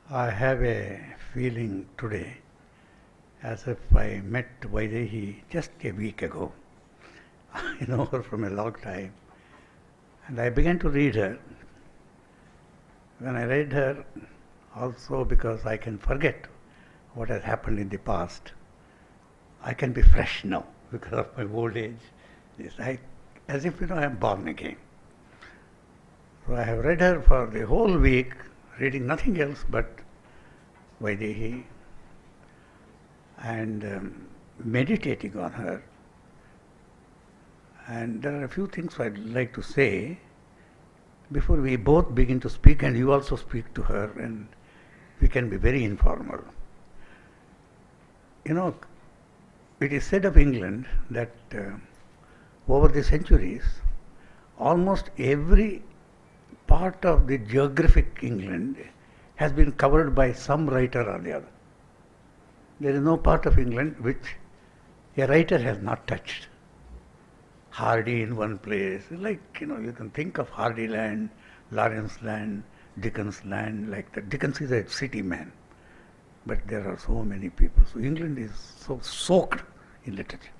I have a feeling today as if I met Vaidehi just a week ago. I know her from a long time. And I began to read her. When I read her, also because I can forget what has happened in the past, I can be fresh now because of my old age. It's like as if I am born again. So I have read her for the whole week, reading nothing else but Vaidehi and meditating on her. And there are a few things I'd like to say before we both begin to speak, and you also speak to her, and we can be very informal. You know, it is said of England that over the centuries, almost every part of the geographic England has been covered by some writer or the other. There is no part of England which a writer has not touched. Hardy in one place, you can think of Hardy Land, Lawrence Land, Dickens Land, like that. Dickens is a city man, but there are so many people. So England is so soaked in literature.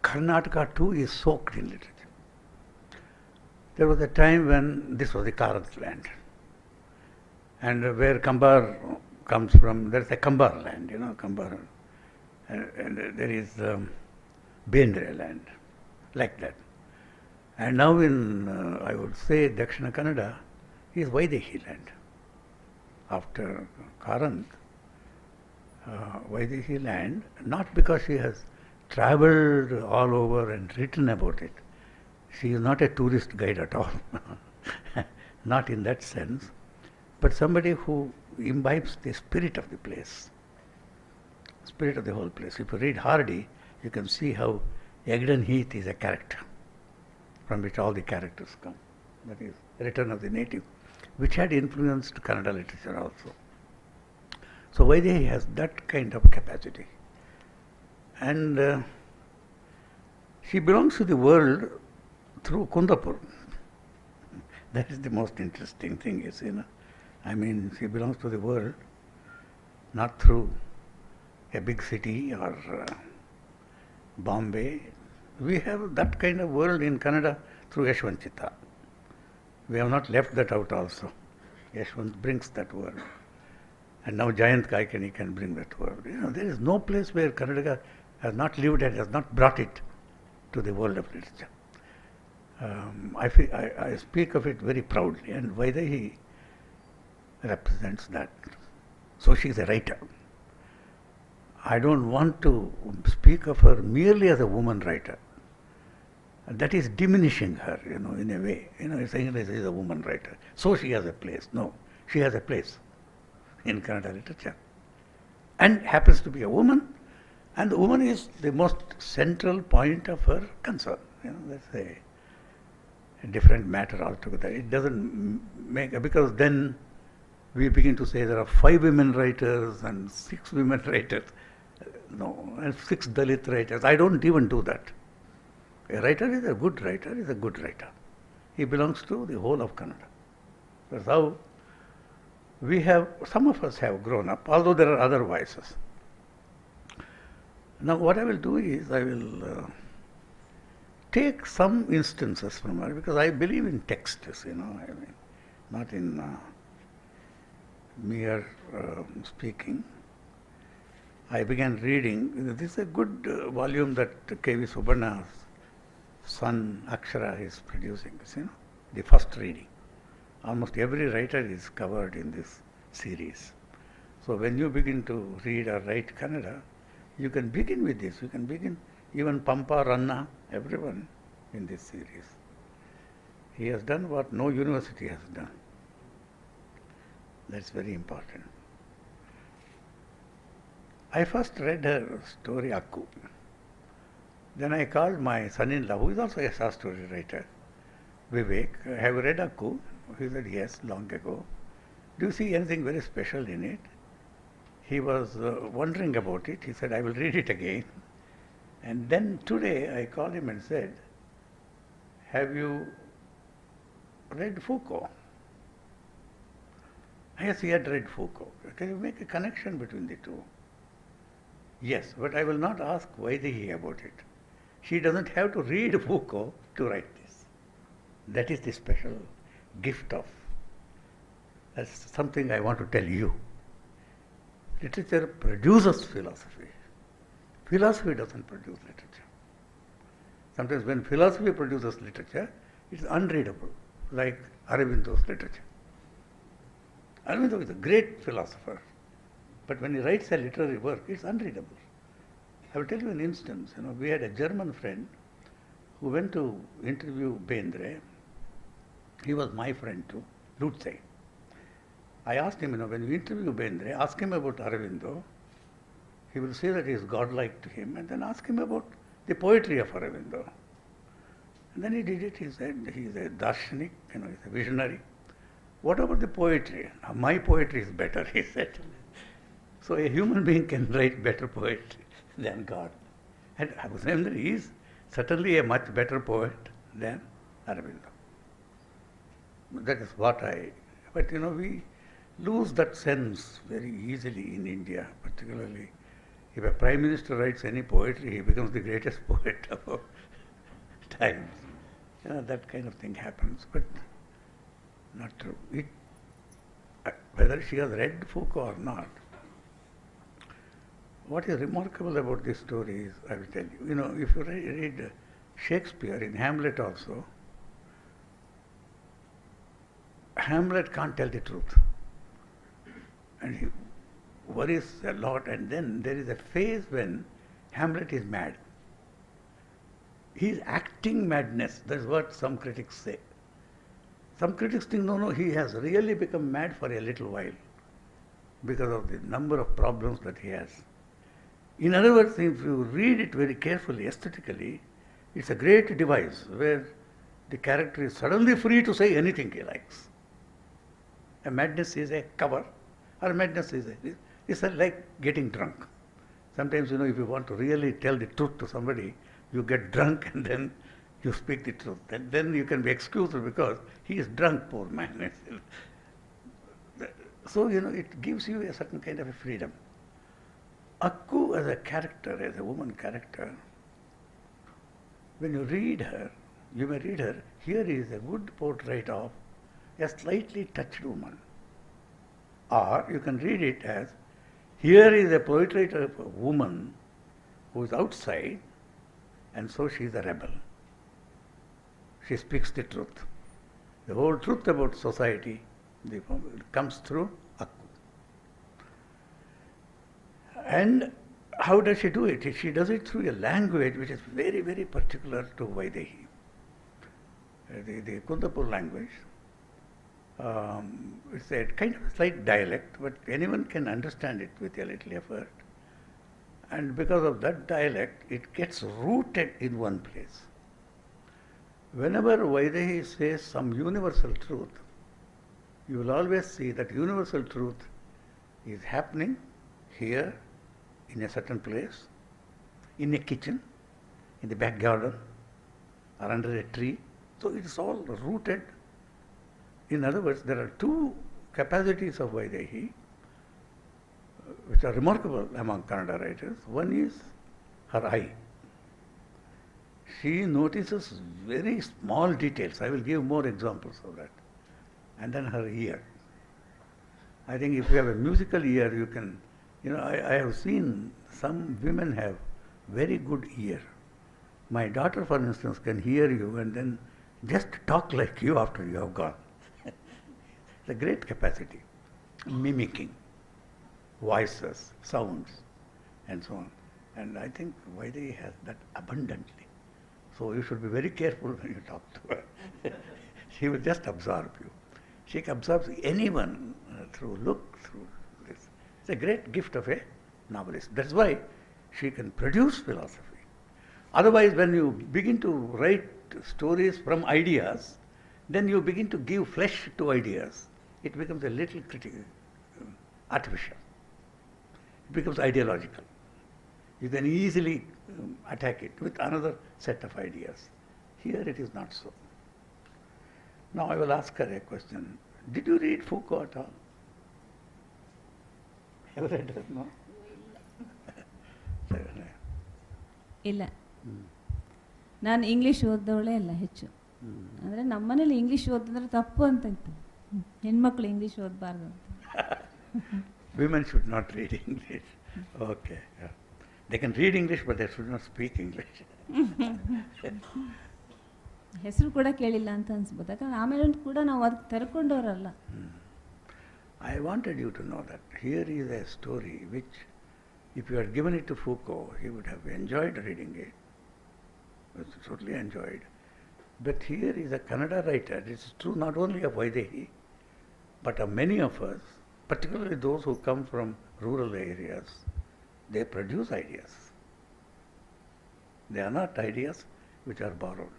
Karnataka too is soaked in literature. There was a time when this was the Karanth land, and where Kambar comes from, there is a Kambar land, Kambar, and there is Bendre land, like that. And now in, I would say, Dakshina Kannada is Vaidehi land. After Karanth, Vaidehi land, not because she has travelled all over and written about it. She is not a tourist guide at all, not in that sense, but somebody who imbibes the spirit of the place, spirit of the whole place. If you read Hardy, you can see how Egdon Heath is a character from which all the characters come. That is Return of the Native, which had influenced Kannada literature also. So Vaidehi has that kind of capacity. And she belongs to the world through Kundapur. That is the most interesting thing, I mean, she belongs to the world not through a big city or Bombay. We have that kind of world in Kannada through Yashwanchita. We have not left that out also. Yashwant brings that world. And now Jayant Kaikani can bring that world. There is no place where Kannada has not lived and has not brought it to the world of literature. I speak of it very proudly, and Vaidehi represents that. So she is a writer. I don't want to speak of her merely as a woman writer. That is diminishing her, in a way. Saying that she is a woman writer. So she has a place. No, she has a place in Kannada literature. And happens to be a woman, and the woman is the most central point of her concern. That's a different matter altogether. It doesn't make, because then we begin to say there are 5 women writers and 6 women writers. No, and 6 Dalit writers. I don't even do that. A writer is a good writer, is a good writer. He belongs to the whole of Kannada. That's how some of us have grown up, although there are other voices. Now what I will do is I will take some instances from her, because I believe in texts, not in mere speaking. I began reading. This is a good volume that K.V. Subarna's son Akshara is producing, the first reading. Almost every writer is covered in this series. So when you begin to read or write Kannada, you can begin with this. You can begin, even Pampa, Ranna, everyone in this series. He has done what no university has done. That's very important. I first read her story Akku. Then I called my son-in-law, who is also a short story writer, Vivek. Have you read Akku? He said, yes, long ago. Do you see anything very special in it? He was wondering about it. He said, I will read it again. And then today I called him and said, have you read Foucault? Yes, he had read Foucault. Can you make a connection between the two? Yes, but I will not ask Vaidehi about it. She doesn't have to read Foucault to write this. That is the special gift of. That's something I want to tell you. Literature produces philosophy. Philosophy doesn't produce literature. Sometimes when philosophy produces literature, it's unreadable, like Aurobindo's literature. Aurobindo is a great philosopher, but when he writes a literary work, it's unreadable. I will tell you an instance. We had a German friend who went to interview Bendre. He was my friend too, Lutze. I asked him, when you interview Bendre, ask him about Aurobindo. He will say that he is godlike to him, and then ask him about the poetry of Aurobindo. And then he did it. He said he is a darshanik, he's a visionary. What about the poetry? My poetry is better, he said. So a human being can write better poetry than God. And Bendre is certainly a much better poet than Aurobindo. That is what but we lose that sense very easily in India, particularly if a prime minister writes any poetry, he becomes the greatest poet of our times. That kind of thing happens, but not true. Whether she has read Foucault or not, what is remarkable about this story is, I will tell you, if you read Shakespeare in Hamlet also, Hamlet can't tell the truth. And he worries a lot, and then there is a phase when Hamlet is mad. He is acting madness. That's what some critics say. Some critics think, no, he has really become mad for a little while because of the number of problems that he has. In other words, if you read it very carefully, aesthetically, it's a great device where the character is suddenly free to say anything he likes. A madness is a cover, or madness is it's like getting drunk. Sometimes, if you want to really tell the truth to somebody, you get drunk and then you speak the truth. And then you can be excused because he is drunk, poor man. So, it gives you a certain kind of a freedom. Akku as a character, as a woman character, when you read her, you may read her, here is a good portrait of a slightly touched woman. Or you can read it as, here is a portrait of a woman who is outside, and so she is a rebel. She speaks the truth. The whole truth about society comes through Akku. And how does she do it? She does it through a language which is very, very particular to Vaidehi. The Kundapur language. It's a kind of a slight dialect, but anyone can understand it with a little effort. And because of that dialect, it gets rooted in one place. Whenever Vaidehi says some universal truth, you will always see that universal truth is happening here, in a certain place, in a kitchen, in the back garden, or under a tree. So it is all rooted. In other words, there are two capacities of Vaidehi which are remarkable among Kannada writers. One is her eye. She notices very small details. I will give more examples of that. And then her ear. I think if you have a musical ear, you can, I have seen some women have very good ear. My daughter, for instance, can hear you and then just talk like you after you have gone. It's a great capacity. Mimicking voices, sounds, and so on. And I think Vaidehi has that abundantly. So you should be very careful when you talk to her. She will just absorb you. She absorbs anyone through look, through this. It's a great gift of a novelist. That's why she can produce philosophy. Otherwise, when you begin to write stories from ideas, then you begin to give flesh to ideas. It becomes a little artificial. It becomes ideological. You can easily attack it with another set of ideas. Here it is not so. Now I will ask her a question. Did you read Foucault at all? Have you read it? No? ಇಲ್ಲ, ನಾನು English ಓದ್ದವಳೇ ಅಲ್ಲ ಹೆಚ್ಚು. ಅಂದರೆ ನಮ್ಮನೇಲಿ English ಓದಿದ್ರೆ ತಪ್ಪು ಅಂತ ಇತ್ತು, ಹೆಣ್ಮಕ್ಳು ಇಂಗ್ಲೀಷ್ ಓದಬಾರ್ದು ಅಂತ. Women should not read English. Okay. Yeah. They can read English, but they should not speak English. ಹೆಸರು ಕೂಡ ಕೇಳಿಲ್ಲ ಅಂತ ಅನ್ಸ್ಬೋದು, ಯಾಕಂದ್ರೆ ಆಮೇಲೆ ಕೂಡ ನಾವು ಅದಕ್ಕೆ ತೆರ್ಕೊಂಡವರಲ್ಲ. I wanted you to know that here is a story which, if you had given it to Foucault, he would have enjoyed reading it. Totally enjoyed. But here is a Kannada writer. It's true not only of Vaidehi, but of many of us, particularly those who come from rural areas. They produce ideas. They are not ideas which are borrowed.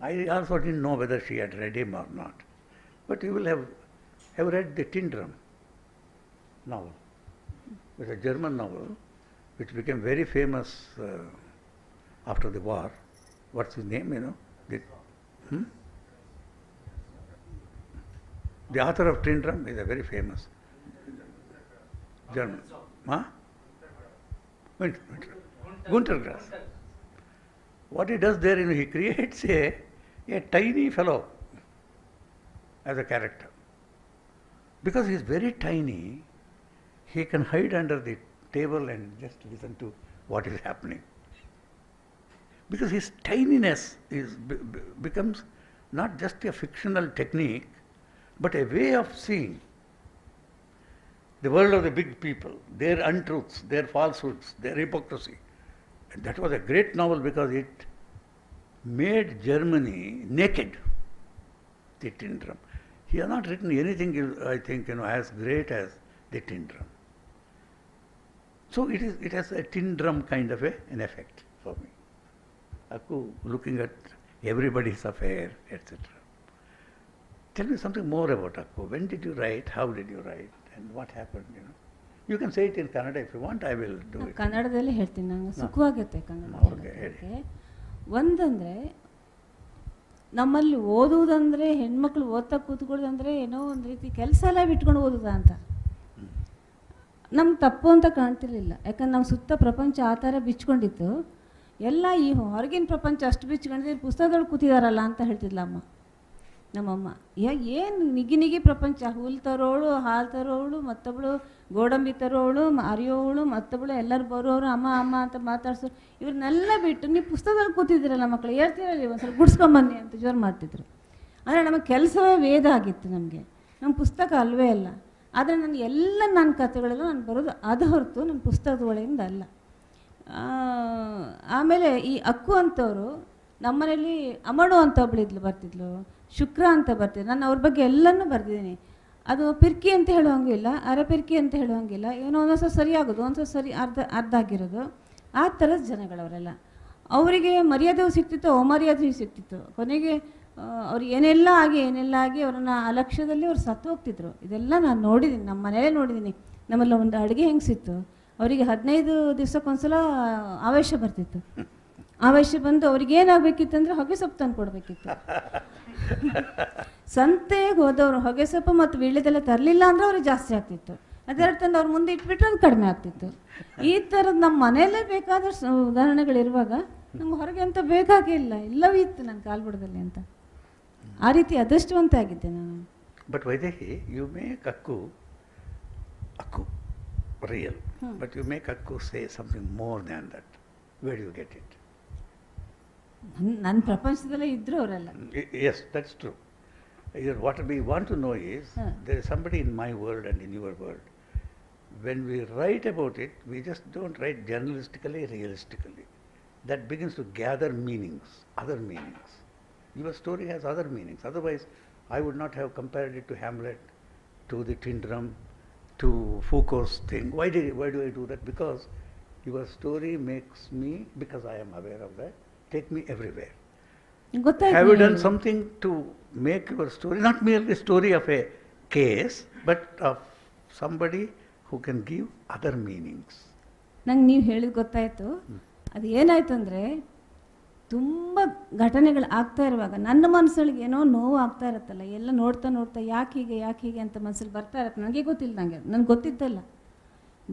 I also didn't know whether she had read him or not. But you will have read the Tin Drum novel. It's a German novel which became very famous after the war. What's his name, you know? The author of Tin Drum is a very famous German. Huh? Gunter Grass. What he does there, you know, he creates a tiny fellow as a character. Because he is very tiny, he can hide under the table and just listen to what is happening. Because his tininess becomes not just a fictional technique, but a way of seeing the world of the big people, their untruths, their falsehoods, their hypocrisy. And that was a great novel because it made Germany naked, the Tin Drum. He has not written anything, I think, you know, as great as the Tin Drum. So it has a Tin Drum kind of an effect for me. Akku looking at everybody's affair, etc. Tell me something more about Akku. When did you write? How did you write? And what happened? You know, you can say it in Kannada if you want. I will do it. ಕನ್ನಡದಲ್ಲಿ ಹೇಳ್ತೀನಿ, ನಂಗೆ ಸುಖವಾಗುತ್ತೆ ಕನ್ನಡ. ಒಂದಂದರೆ, ನಮ್ಮಲ್ಲಿ ಓದುವುದಂದರೆ ಹೆಣ್ಮಕ್ಳು ಓದ್ತಾ ಕೂತ್ಕೊಳ್ಳೋದಂದರೆ ಏನೋ ಒಂದು ರೀತಿ ಕೆಲಸ ಎಲ್ಲ ಬಿಟ್ಕೊಂಡು ಓದೋದ ಅಂತ ನಮ್ಗೆ ತಪ್ಪು ಅಂತ ಕಾಣ್ತಿರ್ಲಿಲ್ಲ. ಯಾಕಂದ್ರೆ ನಮ್ಮ ಸುತ್ತ ಪ್ರಪಂಚ ಆ ಥರ ಬಿಚ್ಕೊಂಡಿತ್ತು. ಎಲ್ಲ ಈ ಹೊರಗಿನ ಪ್ರಪಂಚ ಅಷ್ಟು ಬಿಚ್ಕೊಂಡಿದ್ರೆ ಪುಸ್ತಕದೊಳಗೆ ಕೂತಿದಾರಲ್ಲ ಅಂತ ಹೇಳ್ತಿದ್ಲ ಅಮ್ಮ, ನಮ್ಮಮ್ಮ. ಏನು ನಿಗಿ ಪ್ರಪಂಚ, ಹುಲ್ ತರೋಳು, ಹಾಲು ತರೋಳು, ಮತ್ತೊಬ್ಬಳು ಗೋಡಂಬಿ ತರೋಳು, ಅರಿಯೋವಳು, ಮತ್ತೊಬ್ಬಳು ಎಲ್ಲರೂ ಬರೋರು, ಅಮ್ಮ ಅಮ್ಮ ಅಂತ ಮಾತಾಡ್ಸೋರು, ಇವ್ರನ್ನೆಲ್ಲ ಬಿಟ್ಟು ನೀವು ಪುಸ್ತಕದಲ್ಲಿ ಕೂತಿದ್ದೀರಲ್ಲ ಮಕ್ಕಳು, ಹೇಳ್ತೀರಲ್ಲ ಒಂದು ಸ್ವಲ್ಪ ಗುಡ್ಸ್ಕೊಂಬನ್ನಿ ಅಂತ ಜೋರು ಮಾಡ್ತಿದ್ರು. ಅಂದರೆ ನಮಗೆ ಕೆಲಸವೇ ವೇದ ಆಗಿತ್ತು ನಮಗೆ, ನಮ್ಮ ಪುಸ್ತಕ ಅಲ್ವೇ ಅಲ್ಲ. ಆದರೆ ನನ್ನ ಕಥೆಗಳೆಲ್ಲ ನಾನು ಬರೋದು ಅದು ಹೊರತು ನನ್ನ ಪುಸ್ತಕದ ಒಳಗಿಂದ ಅಲ್ಲ. ಆಮೇಲೆ ಈ ಅಕ್ಕು ಅಂತವರು ನಮ್ಮನೇಲಿ ಅಮಡು ಅಂತ ಒಬ್ಬಳಿದ್ಲು, ಬರ್ತಿದ್ಲು, ಶುಕ್ರ ಅಂತ ಬರ್ತಿದ್ಲು. ನಾನು ಅವ್ರ ಬಗ್ಗೆ ಎಲ್ಲನೂ ಬರೆದಿದ್ದೀನಿ. ಅದು ಪಿರ್ಕಿ ಅಂತ ಹೇಳುವಂಗಿಲ್ಲ, ಅರೆಪಿರ್ಕಿ ಅಂತ ಹೇಳುವಂಗಿಲ್ಲ, ಏನೋ ಒಂದೊಂದು ಸರಿಯಾಗೋದು, ಒಂದೊಂದು ಸರಿ ಅರ್ಧ ಆಗಿರೋದು, ಆ ಥರದ ಜನಗಳವರೆಲ್ಲ. ಅವರಿಗೆ ಮರ್ಯಾದೆಯೂ ಸಿಗ್ತಿತ್ತು, ಅಮರ್ಯಾದೆಯೂ ಸಿಗ್ತಿತ್ತು. ಕೊನೆಗೆ ಅವ್ರು ಏನೆಲ್ಲ ಆಗಿ ಅವರನ್ನು ಅಲಕ್ಷ್ಯದಲ್ಲಿ ಅವ್ರು ಸತ್ತು ಹೋಗ್ತಿದ್ರು. ಇದೆಲ್ಲ ನಾನು ನೋಡಿದ್ದೀನಿ, ನಮ್ಮ ಮನೇಲೇ ನೋಡಿದ್ದೀನಿ. ನಮ್ಮಲ್ಲಿ ಒಂದು ಅಡುಗೆ ಹೆಂಗ್ಸಿತ್ತು, ಅವರಿಗೆ 15 ದಿವಸಕ್ಕೊಂದ್ಸಲ ಆವೇಶ ಬರ್ತಿತ್ತು. ಆವೇಶ ಬಂದು ಅವ್ರಿಗೆ ಏನಾಗಬೇಕಿತ್ತಂದರೆ ಹೊಗೆ ಸೊಪ್ಪು ತಂದು ಕೊಡಬೇಕಿತ್ತು. ಸಂತೆಗೆ ಹೋದವರು ಹೊಗೆ ಸೊಪ್ಪು ಮತ್ತು ವೀಳ್ಯದೆಲ್ಲ ತರಲಿಲ್ಲ ಅಂದರೆ ಅವ್ರಿಗೆ ಜಾಸ್ತಿ ಆಗ್ತಿತ್ತು. ಅದೆರಡು ತಂದು ಅವ್ರ ಮುಂದೆ ಇಟ್ಬಿಟ್ರೆ ಅದು ಕಡಿಮೆ ಆಗ್ತಿತ್ತು. ಈ ಥರದ್ದು ನಮ್ಮ ಮನೆಯಲ್ಲೇ ಬೇಕಾದಷ್ಟು ಉದಾಹರಣೆಗಳಿರುವಾಗ ನಮ್ಗೆ ಹೊರಗೆ ಅಂತ ಬೇಕಾಗಿಲ್ಲ, ಎಲ್ಲವೂ ಇತ್ತು ನನ್ನ ಕಾಲ್ಬುಡದಲ್ಲಿ ಅಂತ. ಆ ರೀತಿ ಅದೃಷ್ಟವಂತ ಆಗಿದ್ದೆ ನಾನು. But Vaidehi, you make Akku real, but you make Akku say something more than that. Where do you get it? ನನ್ನ ಪ್ರಪಂಚದಲ್ಲೇ ಇದ್ರು ಅವರೆಲ್ಲ. Yes, that's true. What we want to know is, there is somebody in my world and in your world. When we write about it, we just don't write journalistically, realistically. That begins to gather meanings, other meanings. Your story has other meanings. Otherwise, I would not have compared it to Hamlet, to the Tin Drum, to Foucault's thing. Why do I do that? Because your story makes me, because I am aware of that, take me everywhere. Have you done something to make your story not merely a story of a case, but of somebody who can give other meanings? ನಂಗೆ ನೀವು ಹೇಳಿದ ಗೊತ್ತಾಯಿತು. ಅದು ಏನಾಯ್ತು ಅಂದರೆ, ತುಂಬ ಘಟನೆಗಳು ಆಗ್ತಾ ಇರುವಾಗ ನನ್ನ ಮನಸ್ಸೊಳಗೆ ಏನೋ ನೋವು ಆಗ್ತಾ ಇರುತ್ತಲ್ಲ, ಎಲ್ಲ ನೋಡ್ತಾ ಯಾಕೆ ಹೀಗೆ ಅಂತ ಮನಸ್ಸಲ್ಲಿ ಬರ್ತಾ ಇರುತ್ತೆ. ನನಗೆ ಗೊತ್ತಿಲ್ಲ, ನನಗೆ ಗೊತ್ತಿದ್ದಲ್ಲ.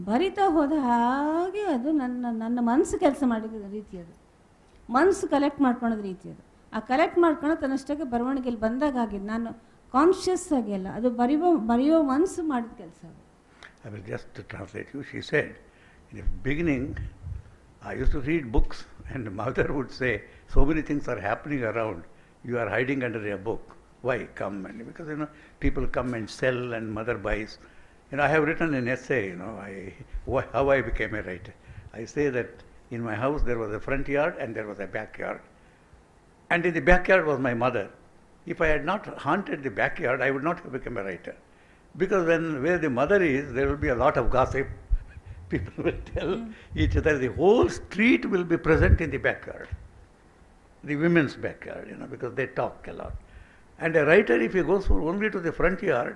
ಬರಿತಾ ಹೋದ ಹಾಗೆ ಅದು ನನ್ನ ಮನಸ್ಸು ಕೆಲಸ ಮಾಡಿದ ರೀತಿ ಅದು, ಮನಸ್ಸು ಕಲೆಕ್ಟ್ ಮಾಡ್ಕೊಳೋದು ರೀತಿ ಅದು. ಆ ಕಲೆಕ್ಟ್ ಮಾಡ್ಕೊಂಡು ತನ್ನಷ್ಟಕ್ಕೆ ಬರವಣಿಗೆಯಲ್ಲಿ ಬಂದಾಗ ಆಗಿದ್ದು, ನಾನು ಕಾನ್ಷಿಯಸ್ ಆಗಿ ಅಲ್ಲ, ಅದು ಬರೆಯೋ ಮನಸ್ಸು ಮಾಡಿದ ಕೆಲಸ ಅದು. I will just translate you. She said, in the beginning, I used to read books and mother would say, so many things are happening around, you are hiding under a book. Why? Come. And because, people come and sell and mother buys. I have written an essay, how I became a writer. I say that in my house there was a front yard and there was a backyard. And in the backyard was my mother. If I had not haunted the backyard, I would not have become a writer. Because where the mother is, there will be a lot of gossip. People will tell each other. The whole street will be present in the backyard, the women's backyard, because they talk a lot. And a writer, if he goes only to the front yard,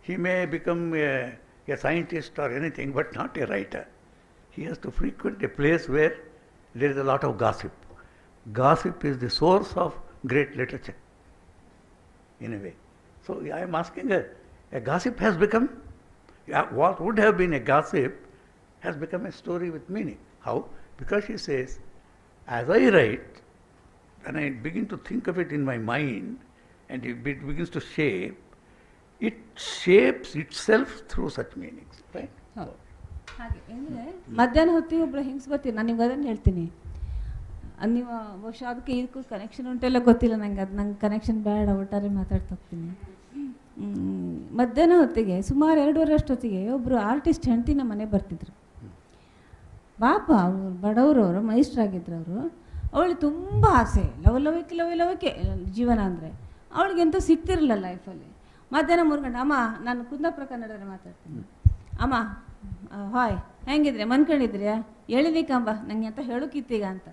he may become a scientist or anything, but not a writer. He has to frequent a place where there is a lot of gossip. Gossip is the source of great literature, in a way. So I am asking her, a gossip has become, what would have been a gossip has become a story with meaning. How? Because she says, as I write, when I begin to think of it in my mind, and it begins to shape, it shapes itself through such meanings. Right? ಹಾಗೆ ಅಂದರೆ ಮಧ್ಯಾಹ್ನ ಹೊತ್ತಿಗೆ ಒಬ್ಬಳು ಹೆಂಗ್ಸ್ ಬರ್ತೀವಿ, ನಾನು ನಿಮ್ಗೆ ಅದನ್ನು ಹೇಳ್ತೀನಿ. ನೀವು ಬಹುಶಃ ಅದಕ್ಕೆ ಇದಕ್ಕೂ ಕನೆಕ್ಷನ್ ಉಂಟೆಲ್ಲ ಗೊತ್ತಿಲ್ಲ ನಂಗೆ, ಅದು ನಂಗೆ ಕನೆಕ್ಷನ್ ಬೇಡ, ಒಟ್ಟಾರೆ ಮಾತಾಡ್ತಾ ಹೋಗ್ತೀನಿ. ಮಧ್ಯಾಹ್ನ ಹೊತ್ತಿಗೆ ಸುಮಾರು 2:30 ಅಷ್ಟೊತ್ತಿಗೆ ಒಬ್ಬರು ಆರ್ಟಿಸ್ಟ್ ಹೆಂಡತಿ ನಮ್ಮ ಮನೆ ಬರ್ತಿದ್ರು. ಪಾಪ ಅವರು ಬಡವರವರು, ಮೈಸ್ಟ್ರಾಗಿದ್ರು ಅವರು. ಅವಳಿಗೆ ತುಂಬ ಆಸೆ, ಲವಲವಿಕೆ ಜೀವನ ಅಂದರೆ. ಅವಳಿಗೆ ಎಂತೂ ಸಿಗ್ತಿರಲಿಲ್ಲ ಲೈಫಲ್ಲಿ. ಮಧ್ಯಾಹ್ನ 3 ಗಂಟೆ, ಅಮ್ಮ ನಾನು ಕುಂದಾಪುರ ಕನ್ನಡದಲ್ಲಿ ಮಾತಾಡ್ತೀನಿ. ಅಮ್ಮ ಹಾಯ್, ಹೆಂಗಿದ್ರೆ ಮನ್ಕೊಂಡಿದ್ರಿ, ಹೇಳಿದಿಕ್ಕಂಬ ನನಗೆ ಅಂತ ಹೇಳೋಕ್ಕಿತ್ತೀಗ ಅಂತ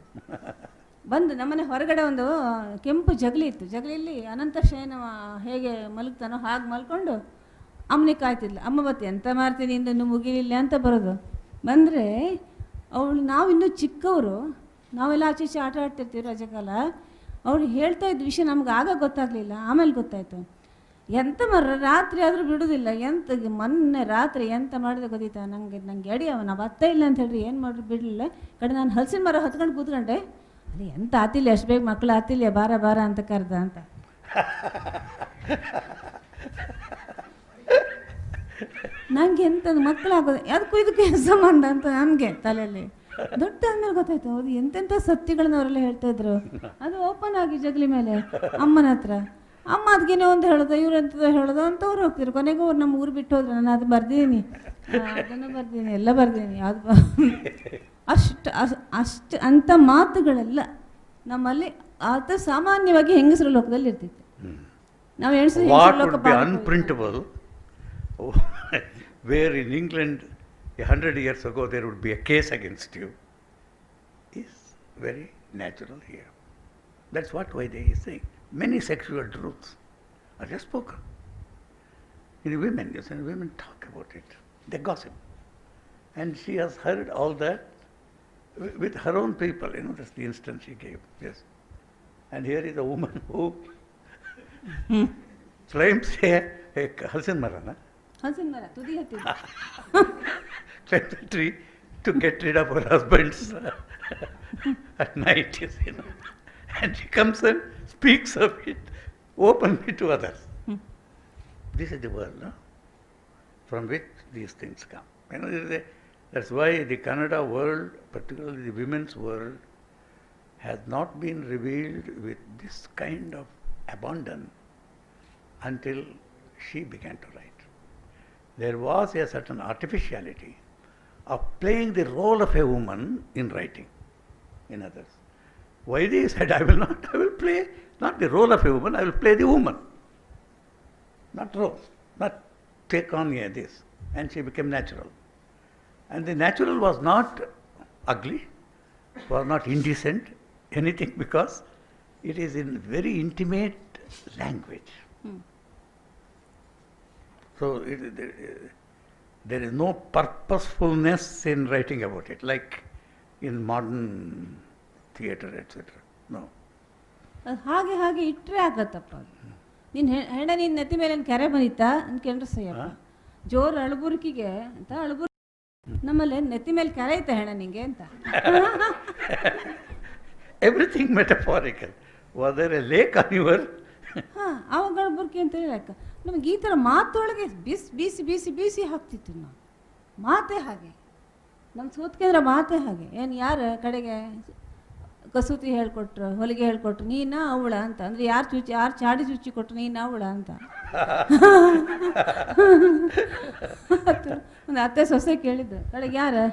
ಬಂದು ನಮ್ಮನೆ ಹೊರಗಡೆ ಒಂದು ಕೆಂಪು ಜಗಲಿ ಇತ್ತು. ಜಗಲಿಯಲ್ಲಿ ಅನಂತ ಶಯನ ಹೇಗೆ ಮಲಗ್ತಾನೋ ಹಾಗೆ ಮಲ್ಕೊಂಡು ಅಮ್ಮನಿಗೆ ಕಾಯ್ತಿದ್ಲು. ಅಮ್ಮ ಬತ್ತಿ ಎಂತ ಮಾಡ್ತೀನಿ ಇಂದು ಮುಗಿಲಿಲ್ಲ ಅಂತ ಬರೋದು. ಬಂದರೆ ಅವಳು, ನಾವಿನ್ನೂ ಚಿಕ್ಕವರು, ನಾವೆಲ್ಲ ಆಚೆ ಆಟ ಆಡ್ತಿರ್ತೀವಿ ರಜೆಕಾಲ. ಅವಳು ಹೇಳ್ತಾ ಇದ್ದ ವಿಷಯ ನಮ್ಗೆ ಆಗ ಗೊತ್ತಾಗಲಿಲ್ಲ, ಆಮೇಲೆ ಗೊತ್ತಾಯಿತು. ಎಂತ ರಾತ್ರಿ ಆದರೂ ಬಿಡೋದಿಲ್ಲ. ಮೊನ್ನೆ ರಾತ್ರಿ ಎಂತ ಮಾಡಿದೆ ಗೊತ್ತಿತ್ತಾ ನಂಗೆ ಎಡಿ ನಾವು ಅತ್ತ ಇಲ್ಲ ಅಂತ ಹೇಳ್ರಿ, ಏನು ಮಾಡ್ರಿ ಬಿಡಲಿಲ್ಲ. ಕಡೆ ನಾನು ಹಲಸಿನ ಮರ ಹೊತ್ಕೊಂಡು ಕೂತ್ಕೊಂಡೆ. ಅದು ಎಂತ ಆತಿಲ್ಲ, ಅಷ್ಟು ಬೇಗ ಮಕ್ಕಳು ಆತಿಲ್ಲ, ಬಾರ ಅಂತ ಕರೆದ ಅಂತ. ನನಗೆ ಎಂಥದ್ದು ಮಕ್ಕಳಾಗೋದು, ಅದಕ್ಕೂ ಇದಕ್ಕೆ ಸಂಬಂಧ ಅಂತ ನನಗೆ ತಲೆಯಲ್ಲಿ ದೊಡ್ಡ ಆದ್ಮೇಲೆ ಗೊತ್ತಾಯ್ತು. ಹೌದು, ಎಂತೆಂಥ ಸತ್ಯಗಳನ್ನ ಅವರೆಲ್ಲ ಹೇಳ್ತಾ ಇದ್ರು. ಅದು ಓಪನ್ ಆಗಿ ಜಗಲಿ ಮೇಲೆ ಅಮ್ಮನ ಹತ್ರ. ಅಮ್ಮ ಅದಕ್ಕೇನೋ ಒಂದು ಹೇಳೋದು, ಇವ್ರು ಎಂಥದ್ದು ಹೇಳೋದು ಅಂತ ಅವ್ರು ಹೋಗ್ತಿದ್ರು. ಕೊನೆಗೂ ಅವ್ರು ನಮ್ಮ ಊರು ಬಿಟ್ಟು ಹೋದ್ರು. ನಾನು ಅದು ಬರ್ದಿದ್ದೀನಿ, ಅದನ್ನು ಬರ್ದಿದ್ದೀನಿ, ಎಲ್ಲ ಬರ್ದಿದ್ದೀನಿ. ಅದು ಅಷ್ಟು ಅಂಥ ಮಾತುಗಳೆಲ್ಲ ನಮ್ಮಲ್ಲಿ ಸಾಮಾನ್ಯವಾಗಿ ಹೆಂಗಸರ ಲೋಕದಲ್ಲಿ ಇರ್ತಿತ್ತು. ನಾವು ಅನ್ಪ್ರಿಂಟಬಲ್, where in England 100 years ago there would be a case against you, is very natural here. That's what Vaidehi is saying. Many sexual truths are just spoken. In the women, women talk about it, they gossip. And she has heard all that with her own people, that's the instance she gave. Yes. And here is a woman who claims a halsin marana. Halsin mara, tudi hatti. Climbs a tree to get rid of her husbands at night, and she comes and speaks of it openly to others. This is the world, from which these things come. That's why the Kannada world, particularly the women's world, has not been revealed with this kind of abandon until she began to write. There was a certain artificiality of playing the role of a woman in writing in others. Vaidehi said, I will play not the role of a woman, I will play the woman. Not role, not take on this. And she became natural. And the natural was not ugly, was not indecent, anything, because it is in very intimate language. So there is no purposefulness in writing about it, like in modern theatre, etc. No. ಹಾಗೆ ಇಟ್ಟರೆ ಆಗತ್ತಪ್ಪ. ನೀನು ಹೆಣ್ಣ ನಿನ್ನ ನೆತ್ತಿ ಮೇಲೆ ಕೆರೆ ಬಂದಿತ್ತಾ ಅಂತ ಕೇಳ್ರೆ ಸಯ್ಯಪ್ಪ, ಜೋರು ಅಳಬುರ್ಕಿಗೆ ಅಂತ ನಮ್ಮಲ್ಲಿ ನೆತ್ತಿ ಮೇಲೆ ಕೆರೆ ಐತೆ ಹೆಣ ನಿಂಗೆ ಅಂತ. Everything metaphorical. Was there a lake on your? ಹಾಂ, ಅವಾಗ ಬುರ್ಕಿ ಅಂತ ಹೇಳಕ್ಕ ನಮಗೆ ಈ ಥರ ಮಾತೊಳಗೆ ಬೀಸಿ ಹಾಕ್ತಿತ್ತು ನಾವು. ಮಾತೇ ಹಾಗೆ, ನಮ್ಮ ಸೂತ್ಕೇಂದ್ರ ಮಾತೇ ಹಾಗೆ. ಏನು ಯಾರು ಕಡೆಗೆ ಕಸೂತಿ ಹೇಳ್ಕೊಟ್ರು, ಹೊಲಿಗೆ ಹೇಳ್ಕೊಟ್ರು, ನೀನಾ ಅವಳ ಅಂತ. ಅಂದರೆ ಯಾರು ಚಾಡಿ ಚುಚ್ಚಿ ಕೊಟ್ರು, ನೀನಾ ಅವಳ ಅಂತ. ಒಂದು ಅತ್ತೆ ಸೊಸೆ ಕೇಳಿದ್ದು, ಕಡೆಗೆ ಯಾರು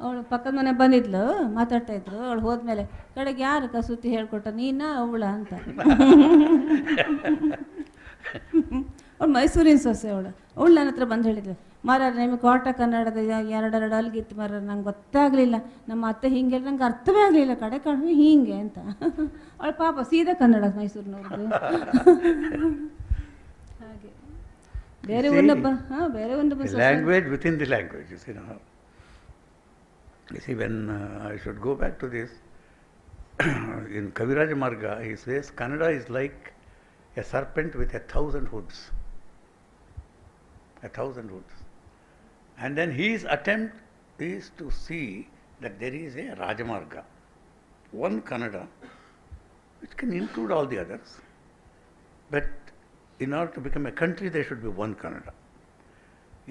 ಅವಳು ಪಕ್ಕದ ಮನೆ ಬಂದಿದ್ಲು, ಮಾತಾಡ್ತಾ ಇದ್ರು. ಅವಳು ಹೋದ್ಮೇಲೆ ಕಡೆಗೆ ಯಾರು ಕಸೂತಿ ಹೇಳ್ಕೊಟ್ಟ, ನೀನಾ ಅವಳ ಅಂತ. ಅವಳು ಮೈಸೂರಿನ ಸೊಸೆ. ಅವಳು ನನ್ನ ಹತ್ರ ಬಂದು ಹೇಳಿದ್ಲು, ಮಾರ ನಿಮಗೆ ಕೋಟ ಕನ್ನಡದ ಎರಡೆರಡು ಅಲ್ಗಿತ್ತು ಮಾರ, ನಂಗೆ ಗೊತ್ತಾಗಲಿಲ್ಲ, ನಮ್ಮ ಅತ್ತೆ ಹಿಂಗೆ ನಂಗೆ ಅರ್ಥವೇ ಆಗಲಿಲ್ಲ, ಕಡೆ ಕಡಿಮೆ ಹೀಗೆ ಅಂತ. ಅವಳು ಪಾಪ ಸೀದಾ ಕನ್ನಡ ಮೈಸೂರಿನವ್ರದ್ದು. ಹಾಗೆ ಬೇರೆ ಒಂದೊಬ್ಬ ಬೇರೆ ಒಂದೊಬ್ಬ language with in the language. You see, when I should go back to this, in Kaviraja Marga, he says, Kannada is like a serpent with 1,000 hoods. 1,000 hoods. And then his attempt is to see that there is a Rajamarga, one Kannada, which can include all the others. But in order to become a country, there should be one Kannada.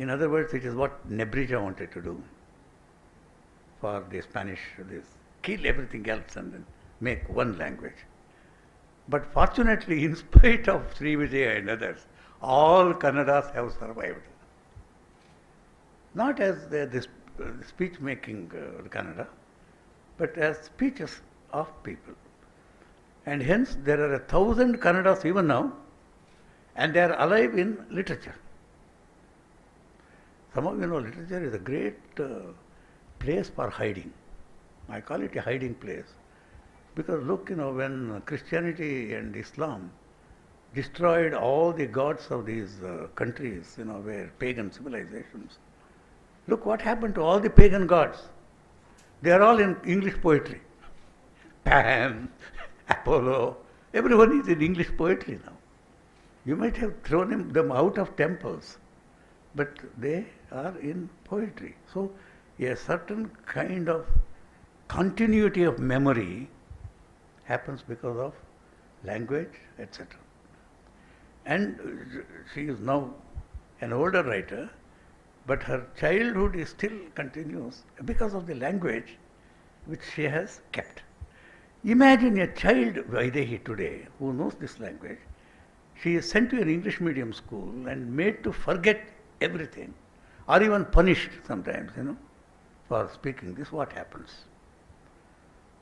In other words, it is what Nebrija wanted to do for the Spanish, this kill everything else and then make one language. But fortunately, in spite of Srivijaya and others, all Kannadas have survived. Not as the speech-making Kannada, but as speeches of people. And hence, there are 1,000 Kannadas even now, and they are alive in literature. Some of you know literature is a great place for hiding. I call it a hiding place. Because look, when Christianity and Islam destroyed all the gods of these countries, where pagan civilizations, look what happened to all the pagan gods. They are all in English poetry. Pan, Apollo, everyone is in English poetry now. You might have thrown them out of temples, but they are in poetry. So a certain kind of continuity of memory happens because of language, etc. And she is now an older writer, but her childhood is still continuous because of the language which she has kept. Imagine a child Vaidehi today who knows this language. She is sent to an English medium school and made to forget everything, or even punished sometimes, for speaking this. What happens?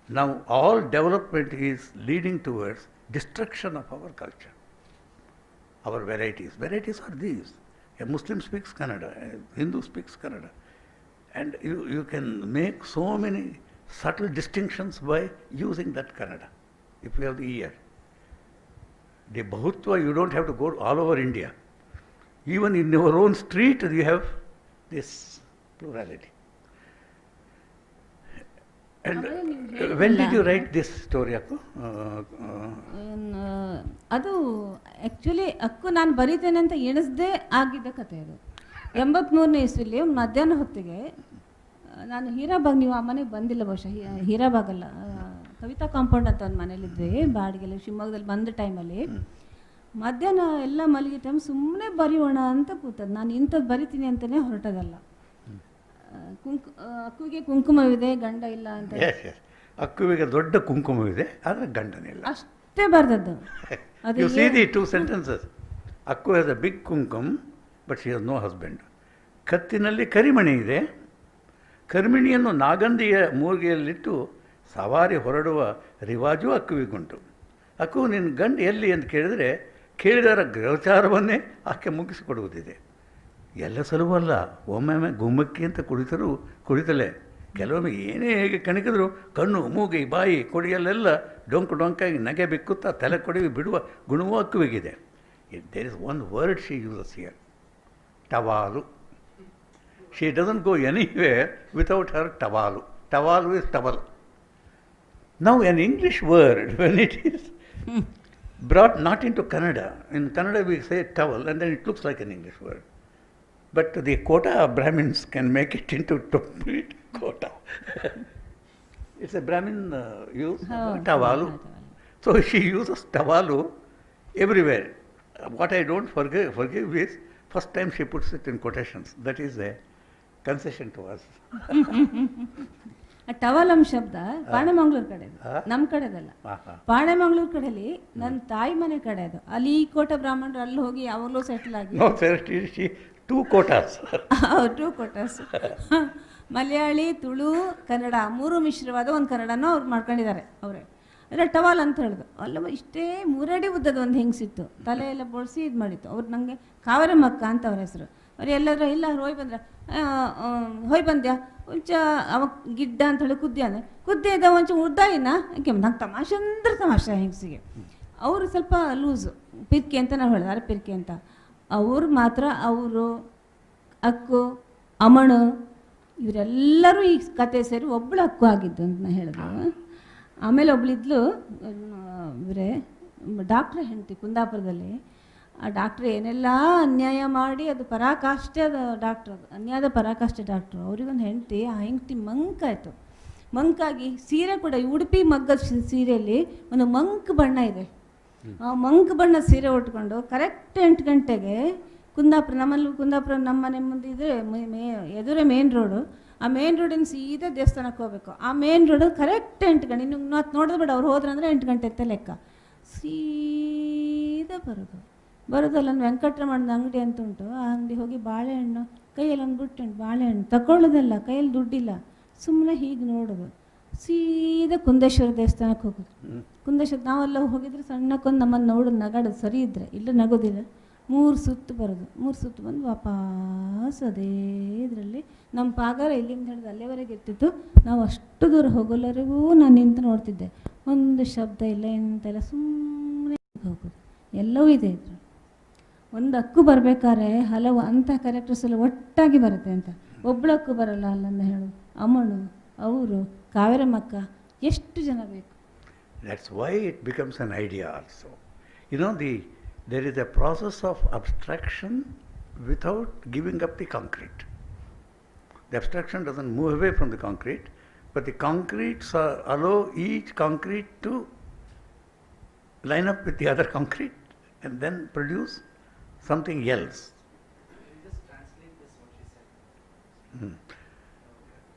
Now all development is leading towards destruction of our culture, our varieties. Varieties are these. A Muslim speaks Kannada, a Hindu speaks Kannada. And you can make so many subtle distinctions by using that Kannada, if you have the ear. The Bahutva, you don't have to go all over India. Even in your own street, you have this plurality. And when did you write this story, Akku? ಅದು actually ಅಕ್ಕು ನಾನು ಬರೀತೇನೆ ಅಂತ ಎಣಿಸ್ದೇ ಆಗಿದ್ದ ಕತೆ ಅದು. 83ನೇ ಇಸ್ವಿಲಿ ಮಧ್ಯಾಹ್ನ ಹೊತ್ತಿಗೆ ನಾನು ಹೀರಾಬಾಗ್, ನೀವು ಆ ಮನೆಗೆ ಬಂದಿಲ್ಲ ಬಹುಶಃ, ಹೀರಾಬಾಗಲ್ಲ, ಕವಿತಾ ಕಾಂಪೌಂಡ್ ಅಂತ ಒಂದು ಮನೇಲಿದ್ವಿ ಬಾಡಿಗೆಲ್ಲ, ಶಿವಮೊಗ್ಗದಲ್ಲಿ ಬಂದ ಟೈಮಲ್ಲಿ ಮಧ್ಯಾಹ್ನ ಎಲ್ಲ ಮಲಗಿ ಟೈಮ್ ಸುಮ್ಮನೆ ಬರೆಯೋಣ ಅಂತ ಕೂತದ್ದು. ನಾನು ಇಂಥದ್ದು ಬರಿತೀನಿ ಅಂತಲೇ ಹೊರಟದಲ್ಲ. ಅಕ್ಕುವಿಗೆ ಕುಂಕುಮವಿದೆ, ಗಂಡ ಇಲ್ಲ ಅಂತ. ಅಕ್ಕುವಿಗೆ ದೊಡ್ಡ ಕುಂಕುಮವಿದೆ, ಆದರೆ ಗಂಡನಿಲ್ಲ, ಅಷ್ಟೇ ಬರ್ದದ್ದು. You see the two sentences. Akku has a big kumkum, but she has no husband. ಕತ್ತಿನಲ್ಲಿ ಕರಿಮಣಿ ಇದೆ, ಕರಿಮಣಿಯನ್ನು ನಾಗಂದಿಯ ಮೂರ್ಗೆಯಲ್ಲಿಟ್ಟು ಸವಾರಿ ಹೊರಡುವ ರಿವಾಜು ಅಕ್ಕುವಿಗುಂಟು. ಅಕ್ಕು ನಿನ್ನ ಗಂಡು ಎಲ್ಲಿ ಅಂತ ಕೇಳಿದರೆ ಕೇಳಿದವರ ಗ್ರಹಚಾರವನ್ನೇ ಆಕೆ ಮುಗಿಸಿಕೊಡುವುದಿದೆ. ಎಲ್ಲ ಸುಲಭವಲ್ಲ. ಒಮ್ಮೊಮ್ಮೆ ಗುಮ್ಮಕ್ಕಿ ಅಂತ ಕುಡಿತಲೇ, ಕೆಲವೊಮ್ಮೆ ಏನೇ ಹೇಗೆ ಕಣಕಿದ್ರು ಕಣ್ಣು, ಮೂಗಿ, ಬಾಯಿ, ಕೊಡಿಯಲ್ಲೆಲ್ಲ ಡೊಂಕಾಗಿ ನಗೆ ಬಿಕ್ಕುತ್ತಾ ತಲೆ ಕೊಡವಿ ಬಿಡುವ ಗುಣವೂ ಅಕ್ಕುವಿಗಿದೆ. There is one word she uses here, ಟವಾಲು. She doesn't go anywhere without her ಟವಾಲು. ಟವಾಲು is towel. Now an English word, when it is brought not into Kannada, in Kannada we say towel and then it looks like an English word. But the Kota Brahmins can make it into complete Kota. It's a Brahmin use tavalu. So she uses tavalu everywhere. What I don't forgive is first time she puts it in quotations. That is a concession to us. ಟವಲಂ ಶಬ್ದ ಪಾಣೆಮಂಗ್ಳೂರ್ ಕಡೆದು, ನಮ್ಮ ಕಡೆದಲ್ಲ. ಪಾಣೆಮಂಗ್ಳೂರ್ ಕಡೆಯಲ್ಲಿ ನನ್ನ ತಾಯಿ ಮನೆ ಕಡೆ ಅದು. ಅಲ್ಲಿ ಈ ಕೋಟ ಬ್ರಾಹ್ಮಣರು ಅಲ್ಲಿ ಹೋಗಿ ಯಾವಾಗಲೂ ಸೆಟ್ಲ್ ಆಗಿ ಟೂ ಕೋಟಾಸ್. ಮಲಯಾಳಿ, ತುಳು, ಕನ್ನಡ ಮೂರು ಮಿಶ್ರವಾದ ಒಂದು ಕನ್ನಡನೂ ಅವ್ರು ಮಾಡ್ಕೊಂಡಿದ್ದಾರೆ ಅವರೇ. ಅಂದರೆ ಟವಾಲ್ ಅಂತ ಹೇಳಿದ್ರು. ಅಲ್ಲ ಇಷ್ಟೇ 3 ಅಡಿ ಉದ್ದದ ಒಂದು ಹೆಂಗಸಿತ್ತು, ತಲೆ ಎಲ್ಲ ಬೋಳಿಸಿ ಇದು ಮಾಡಿತ್ತು. ಅವ್ರು ನನಗೆ ಕಾವೇರಮ್ಮಕ್ಕ ಅಂತ ಅವ್ರ ಹೆಸರು. ಅವ್ರು ಎಲ್ಲರೂ ಇಲ್ಲ ಹೋಯ್ ಬಂದ್ರೆ ಹೋಯ್ ಬಂದ್ಯಾ ಒಂಚ ಅವ ಗಿಡ್ಡ ಅಂತ ಹೇಳಿ ಕುದ್ದೆ ಅಂದರೆ ಕುದ್ದೆ ಇದ್ದ ಒಂಚ ಉದ್ದಾಯಿನ ಯಾಕೆ ನಂಗೆ ತಮಾಷೆ ಅಂದ್ರೆ ತಮಾಷೆ ಹೆಂಗಸಿಗೆ. ಅವರು ಸ್ವಲ್ಪ ಲೂಸು ಪಿರ್ಕಿ ಅಂತ ನಾವು ಹೇಳಿದ್ರೆ ಪಿರ್ಕಿ ಅಂತ. ಅವ್ರು ಮಾತ್ರ ಅವರು ಅಕ್ಕು ಅಮಣು ಇವರೆಲ್ಲರೂ ಈ ಕತೆ ಸೇರಿ ಒಬ್ಬಳು ಅಕ್ಕು ಆಗಿದ್ದು ಅಂತ ನಾನು ಹೇಳಿದ್ರು. ಆಮೇಲೆ ಒಬ್ಳಿದ್ಲು ಇವರೇ ಡಾಕ್ಟ್ರ್ ಹೆಂಡತಿ ಕುಂದಾಪುರದಲ್ಲಿ. ಆ ಡಾಕ್ಟ್ರ್ ಏನೆಲ್ಲ ಅನ್ಯಾಯ ಮಾಡಿ ಅದು ಪರಾಕಾಷ್ಠೆ ಅದು ಡಾಕ್ಟ್ರ್, ಅದು ಅನ್ಯಾಯದ ಪರಾಕಾಷ್ಠೆ ಡಾಕ್ಟ್ರು. ಅವ್ರಿಗೊಂದು ಹೆಂಡತಿ, ಆ ಹೆಂಡತಿ ಮಂಕಾಯಿತು. ಮಂಕಾಗಿ ಸೀರೆ ಕೂಡ ಉಡುಪಿ ಮಗ್ಗದ ಸೀರೆಯಲ್ಲಿ ಒಂದು ಮಂಕ್ ಬಣ್ಣ ಇದೆ. ಆ ಮಂಕ್ ಬಣ್ಣ ಸೀರೆ ಉಟ್ಕೊಂಡು ಕರೆಕ್ಟ್ 8 ಗಂಟೆಗೆ ಕುಂದಾಪುರ, ನಮ್ಮಲ್ಲಿ ಕುಂದಾಪುರ ನಮ್ಮ ಮನೆ ಮುಂದೆ ಇದ್ದರೆ ಎದುರೇ ಮೇನ್ ರೋಡು. ಆ ಮೇನ್ ರೋಡಿನ ಸೀದಾ ದೇವಸ್ಥಾನಕ್ಕೆ ಹೋಗಬೇಕು. ಆ ಮೇನ್ ರೋಡು ಕರೆಕ್ಟ್ 8 ಗಂಟೆ, ಇನ್ನು ನೋಡಿದ್ರೆ ಬೇಡ, ಅವ್ರು ಹೋದ್ರಂದ್ರೆ 8 ಗಂಟೆ ಅಂತ ಲೆಕ್ಕ. ಸೀದಾ ಬರೋದಲ್ಲ ವೆಂಕಟರಮಣದ ಅಂಗಡಿ ಅಂತ ಉಂಟು. ಆ ಅಂಗಡಿ ಹೋಗಿ ಬಾಳೆಹಣ್ಣು ಕೈಯಲ್ಲಿ ಒಂದು ಬುಟ್ಟುಂಟು ಬಾಳೆಹಣ್ಣು ತಗೊಳ್ಳೋದಲ್ಲ, ಕೈಯಲ್ಲಿ ದುಡ್ಡಿಲ್ಲ, ಸುಮ್ಮನೆ ಹೀಗೆ ನೋಡೋದು. ಸೀದಾ ಕುಂದೇಶ್ವರ ದೇವಸ್ಥಾನಕ್ಕೆ ಹೋಗೋದು. ಕುಂದೇಶ್ವರ ನಾವೆಲ್ಲ ಹೋಗಿದ್ರೆ ಸಣ್ಣಕ್ಕೊಂದು ನಮ್ಮನ್ನು ನೋಡೋದು, ನಗಾಡೋದು ಸರಿ ಇದ್ದರೆ, ಇಲ್ಲ ನಗೋದಿಲ್ಲ. 3 ಸುತ್ತು ಬರೋದು, 3 ಸುತ್ತು ಬಂದು ವಾಪಸ್ ಅದೇ ಇದರಲ್ಲಿ ನಮ್ಮ ಪಾಗಾರ ಇಲ್ಲಿಂದ ಹಿಡಿದು ಅಲ್ಲಿವರೆಗೆ ಇರ್ತಿತ್ತು. ನಾವು ಅಷ್ಟು ದೂರ ಹೋಗೋಲ್ಲರಿಗೂ ನಾನು ನಿಂತು ನೋಡ್ತಿದ್ದೆ. ಒಂದು ಶಬ್ದ ಇಲ್ಲ ಎಂತೆಲ್ಲ, ಸುಮ್ಮನೆ ಹೋಗೋದು. ಎಲ್ಲವೂ ಇದೆ ಇದ್ರು. ಒಂದು ಅಕ್ಕು ಬರಬೇಕಾದ್ರೆ ಹಲವು ಅಂಥ ಕ್ಯಾರೆಕ್ಟರ್ಸ್ ಎಲ್ಲ ಒಟ್ಟಾಗಿ ಬರುತ್ತೆ ಅಂತ. ಒಬ್ಬಳಕ್ಕೂ ಬರಲ್ಲ ಅಲ್ಲಂದ ಹೇಳೋದು. ಅಮ್ಮನು, ಅವರು, ಕಾವೇರಮ್ಮಕ್ಕ, ಎಷ್ಟು ಜನ ಬೇಕು. That's why it becomes an idea also. You know, there is a process of abstraction without giving up the concrete. The abstraction doesn't move away from the concrete, but the concretes allow each concrete to line up with the other concrete and then produce something else. Can you just translate this, what she said?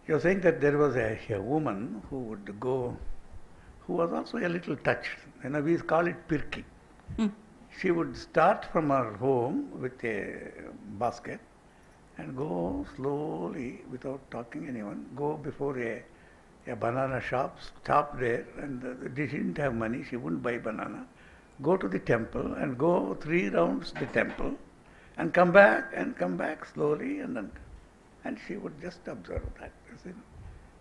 You're saying that there was a woman who would go, who was also a little touched. You know, we call it pirki. She would start from her home with a basket and go slowly, without talking to anyone, go before a banana shop, stop there, and she didn't have money, she wouldn't buy banana. Go to the temple and go 3 rounds the temple and come back slowly, and she would just observe that. You see.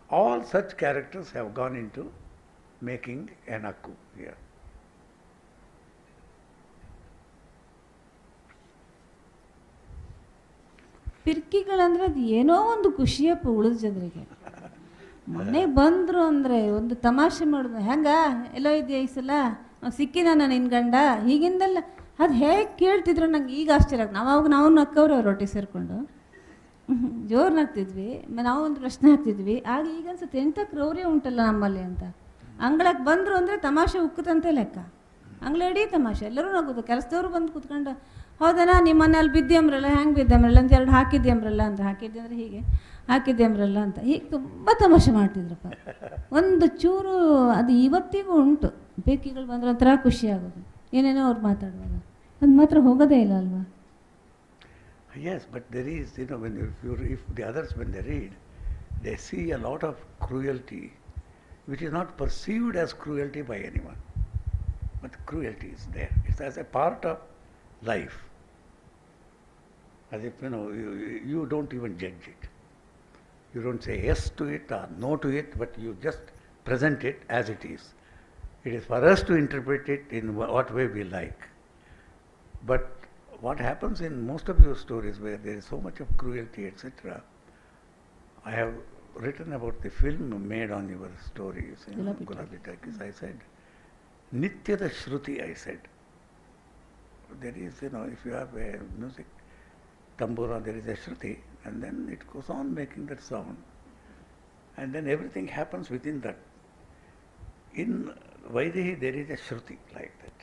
All such characters have gone into making an akku here. ಪಿರ್ಕಿಗಳಂದ್ರೆ ಅದು ಏನೋ ಒಂದು ಖುಷಿಯಪ್ಪ ಉಳಿದ ಜನರಿಗೆ. ಮನೆಗೆ ಬಂದರು ಅಂದರೆ ಒಂದು ತಮಾಷೆ ಮಾಡೋದು. ಹೆಂಗ ಎಲ್ಲೋ ಇದೆಯಾ ಈ ಸಲ ಸಿಕ್ಕಿದ ನಿನ್ನ ಗಂಡ ಹೀಗಿಂದೆಲ್ಲ ಅದು ಹೇಗೆ ಕೇಳ್ತಿದ್ರು ನಂಗೆ ಈಗ ಆಶ್ಚರ್ಯ ಆಗ. ನಾವು ನಕ್ಕವ್ರು ರೊಟ್ಟಿ ಸೇರಿಕೊಂಡು ಜೋರು ನಗ್ತಿದ್ವಿ. ನಾವು ಒಂದು ಪ್ರಶ್ನೆ ಹಾಕ್ತಿದ್ವಿ. ಆಗ ಈಗ ಅನ್ಸುತ್ತೆ ಎಂಥ ಕ್ರೌರ್ಯ ಉಂಟಲ್ಲ ನಮ್ಮಲ್ಲಿ ಅಂತ. ಅಂಗಳಕ್ಕೆ ಬಂದರು ಅಂದರೆ ತಮಾಷೆ ಉಕ್ಕುತ್ತಂತೆ ಲೆಕ್ಕ. ಅಂಗಳ ಇಡೀ ತಮಾಷೆ, ಎಲ್ಲರೂ ನಗೋದು. ಕೆಲಸದವ್ರು ಬಂದು ಕೂತ್ಕೊಂಡು ಹೌದನಾ ನಿಮ್ಮ ಮನೇಲಿ ಬಿದ್ದಿಯಂಬ್ರಲ್ಲ, ಹೆಂಗೆ ಬಿದ್ದಂಬ್ರಲ್ಲ ಅಂತ 2 ಹಾಕಿದ್ಯಂಬ್ರಲ್ಲ ಅಂತ, ಹಾಕಿದ್ದೆ ಅಂದರೆ ಹೀಗೆ ಹಾಕಿದ್ಯಂಬ್ರಲ್ಲ ಅಂತ ಹೀಗೆ ತುಂಬ ತಮಾಷೆ ಮಾಡ್ತಿದ್ರಪ್ಪ. ಒಂದು ಚೂರು ಅದು ಇವತ್ತಿಗೂ ಉಂಟು. ಬೇಕಿಗಳು ಬಂದ್ರೆ ಒಂಥರ ಖುಷಿ ಆಗೋದು, ಏನೇನೋ ಅವ್ರು ಮಾತಾಡುವಾಗ. ಅದು ಮಾತ್ರ ಹೋಗೋದೇ ಇಲ್ಲ ಅಲ್ವಾ? Yes, but there is, you know, if the others, when they read, they see a lot of cruelty which is not perceived as cruelty by anyone, but cruelty is there. It's as a part of life. As if, you know, you don't even judge it. You don't say yes to it or no to it, but you just present it as it is. It is for us to interpret it in what way we like. But what happens in most of your stories where there is so much of cruelty, etc., I have written about the film made on your stories, Gulabi Talkies. I said, Nityada Shruti, I said. There is, you know, if you have a music, tambura there is a Shruti, and then it goes on making that sound. And then everything happens within that. In Vaidehi there is a Shruti like that,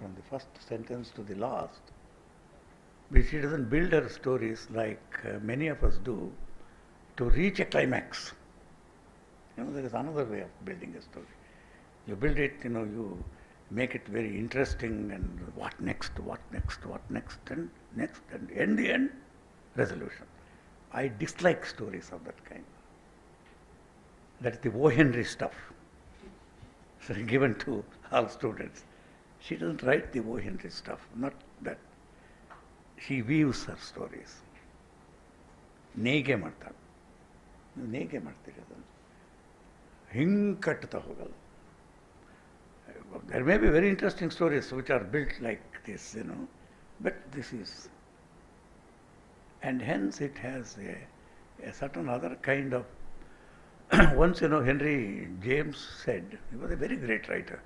from the first sentence to the last, which she doesn't build her stories like many of us do to reach a climax. There is another way of building a story. You build it, you make it very interesting, and what next, and next, and in the end, resolution. I dislike stories of that kind. That is the O. Henry stuff. So given to all students. She doesn't write the O. Henry stuff, not that. She weaves her stories. ನೇಯ್ಗೆ ಮಾಡ್ತಾಳೆ. ನೀವು ನೇಯ್ಗೆ ಮಾಡ್ತೀರಿ ಅದನ್ನು. ಹಿಂಗೆ ಕಟ್ತಾ ಹೋಗಲ್ಲ. There may be very interesting stories which are built like this, but this is. And hence it has a certain other kind of. Once, Henry James said, he was a very great writer.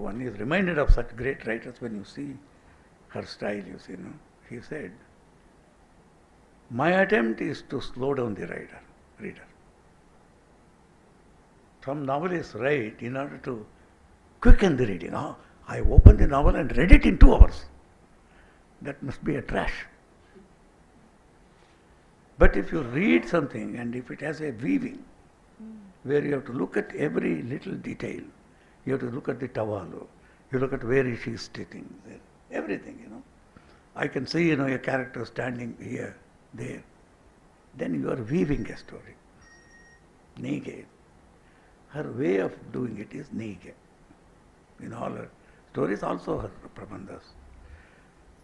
One is reminded of such great writers when you see her style, He said, my attempt is to slow down the reader. Some novelists write in order to quicken the reading. I opened the novel and read it in 2 hours. That must be a trash. But if you read something and if it has a weaving, where you have to look at every little detail, you have to look at the tawalo, you look at where she is sitting, everything, I can see, a character standing here, there. Then you are weaving a story. Neige. Her way of doing it is neige. In all her stories, also her prabandhas.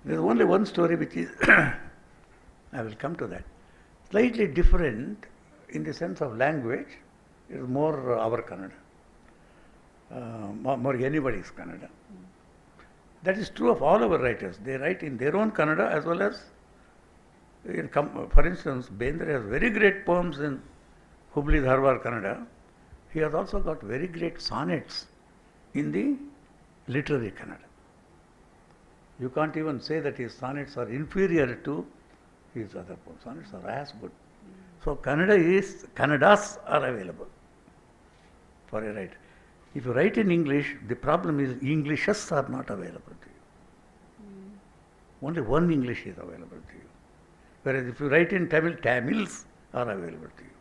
There is only one story which is, I will come to that, slightly different in the sense of language. It is more our Kannada, more anybody's Kannada. That is true of all our writers. They write in their own Kannada as well as, for instance, Bendre has very great poems in Hubli Dharwar Kannada. He has also got very great sonnets in the literary Kannada. You can't even say that his sonnets are inferior to his other poems. Sonnets are as good. So Kannadas are available for a writer. If you write in English, the problem is Englishes are not available to you. Only one English is available to you. Whereas if you write in Tamil, Tamils are available to you.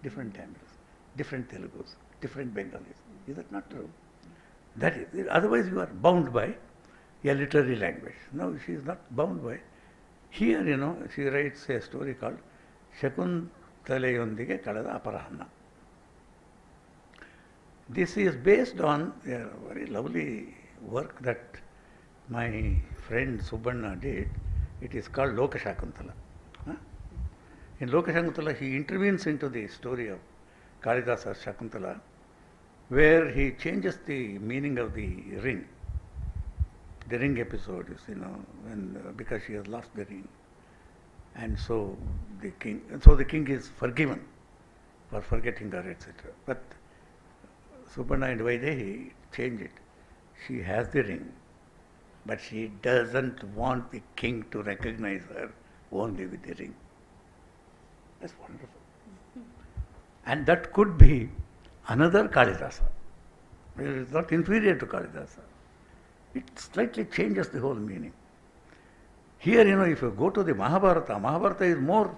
Different Tamils, different Telugus, different Bengalis. Is that not true? That is, otherwise you are bound by a literary language. No, she is not bound by. Here, she writes a story called Shakuntalayondige Kalada Aparahana. This is based on a very lovely work that my friend Subbanna did. It is called Lokashakuntala. In Lokashakuntala, he intervenes into the story of Kalidasa's Shakuntala, where he changes the meaning of the ring episode, because she has lost the ring. And so the king is forgiven for forgetting her, etc. But Suparna and Vaidehi change it. She has the ring, but she doesn't want the king to recognize her only with the ring. That's wonderful. And that could be another Kalidasa. It is not inferior to Kalidasa. It slightly changes the whole meaning. Here, if you go to the Mahabharata is more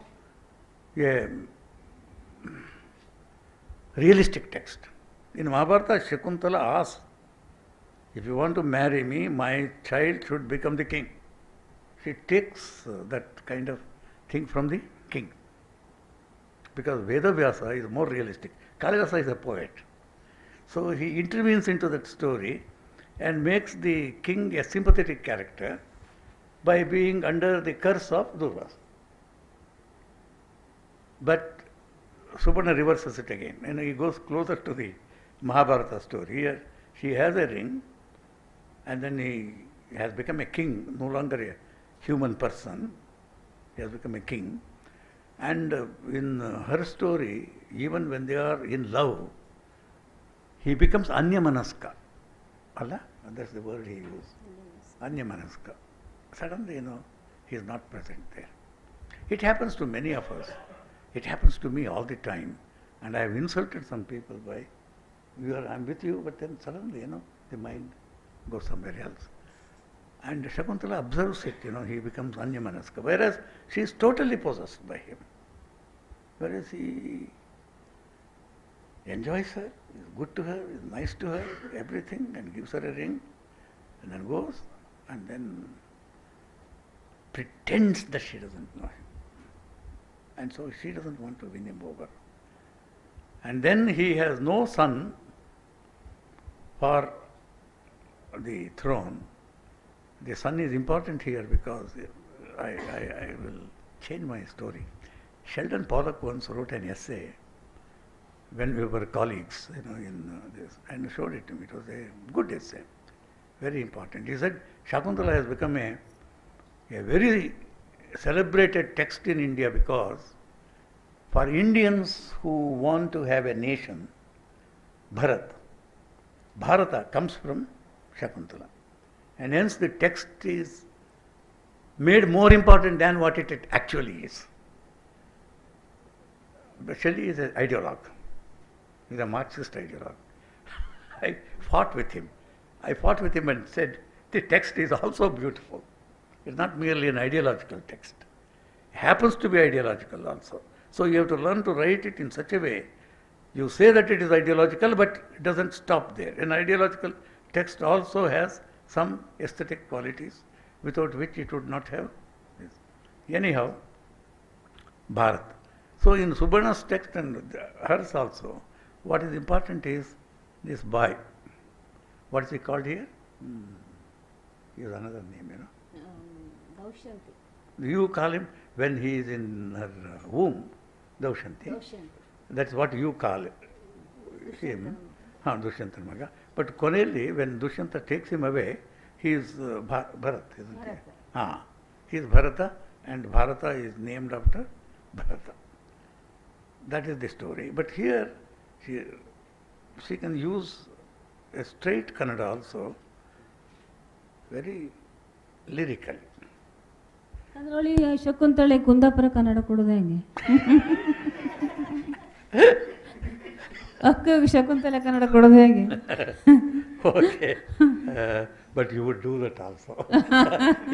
a realistic text. In Mahabharata, Shakuntala asks, if you want to marry me, my child should become the king. She takes that kind of thing from the king. Because Vedavyasa is more realistic. Kalidasa is a poet. So he intervenes into that story and makes the king a sympathetic character by being under the curse of Durvasa. But Suparna reverses it again, and he goes closer to the Mahabharata story. Here she has a ring, and then he has become a king, no longer a human person. He has become a king. And in her story, even when they are in love, he becomes Anyamanaska. Allah? That's the word he used. Anyamanaska. Suddenly, he is not present there. It happens to many of us. It happens to me all the time. And I have insulted some people by, I'm with you, but then suddenly, the mind goes somewhere else. And Shakuntala observes it, he becomes Anyamanaska, whereas she is totally possessed by him. Whereas he enjoys her, is good to her, is nice to her, everything, and gives her a ring, and then goes, and then pretends that she doesn't know him. And so she doesn't want to win him over. And then he has no son for the throne. The son is important here because I will change my story. Sheldon Pollock once wrote an essay when we were colleagues, in this, and showed it to me. It was a good essay, very important. He said Shakuntala has become a very celebrated text in India because for Indians who want to have a nation, Bharata comes from Shakuntala. And hence the text is made more important than what it actually is. But Shelley is an ideologue. He's a Marxist ideologue. I fought with him. And said, the text is also beautiful. It's not merely an ideological text. It happens to be ideological also. So you have to learn to write it in such a way. You say that it is ideological, but it doesn't stop there. An ideological text also has some aesthetic qualities without which it would not have this. Anyhow, Bharat. So in Subarna's text and hers also, what is important is this boy. What is he called here? He has another name, Daushanti. You call him when he is in her womb, Daushanti. That's what you call him. Dushyantan Maga. But Konelli, when Dushyanta takes him away, he is Bharat, isn't he? He is Bharata, and Bharata is named after Bharata. That is the story. But here, she can use a straight Kannada also, very lyrically. ಅದರೊಳಗೆ ಶಕುಂತಳೆ ಕುಂದಾಪುರ ಕನ್ನಡ ಕೊಡೋದು ಹೆಂಗೆ? ಅಕ್ಕಗೆ ಶಕುಂತಲೆ ಕನ್ನಡ ಕೊಡೋದು ಹೇಗೆ? Okay, but you would do that also.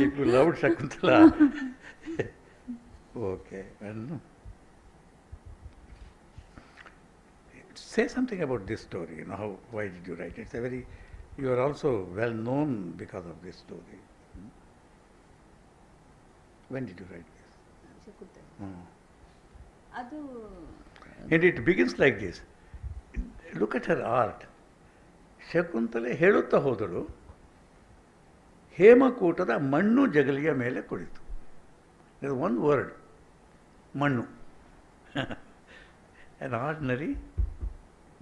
If you loved Shakuntala. Okay. And say something about this story. Why did you write it? You are also well known because of this story. When did you write this? ಅದು And it begins like this. Look at her art. Shakuntala ಹೇಳುತ್ತಾ ಹೋದಳು, ಹೇಮಕೂಟದ ಮಣ್ಣು ಜಗಲಿಯ ಮೇಲೆ ಕುಳಿತು. There is one word, ಮಣ್ಣು. An ordinary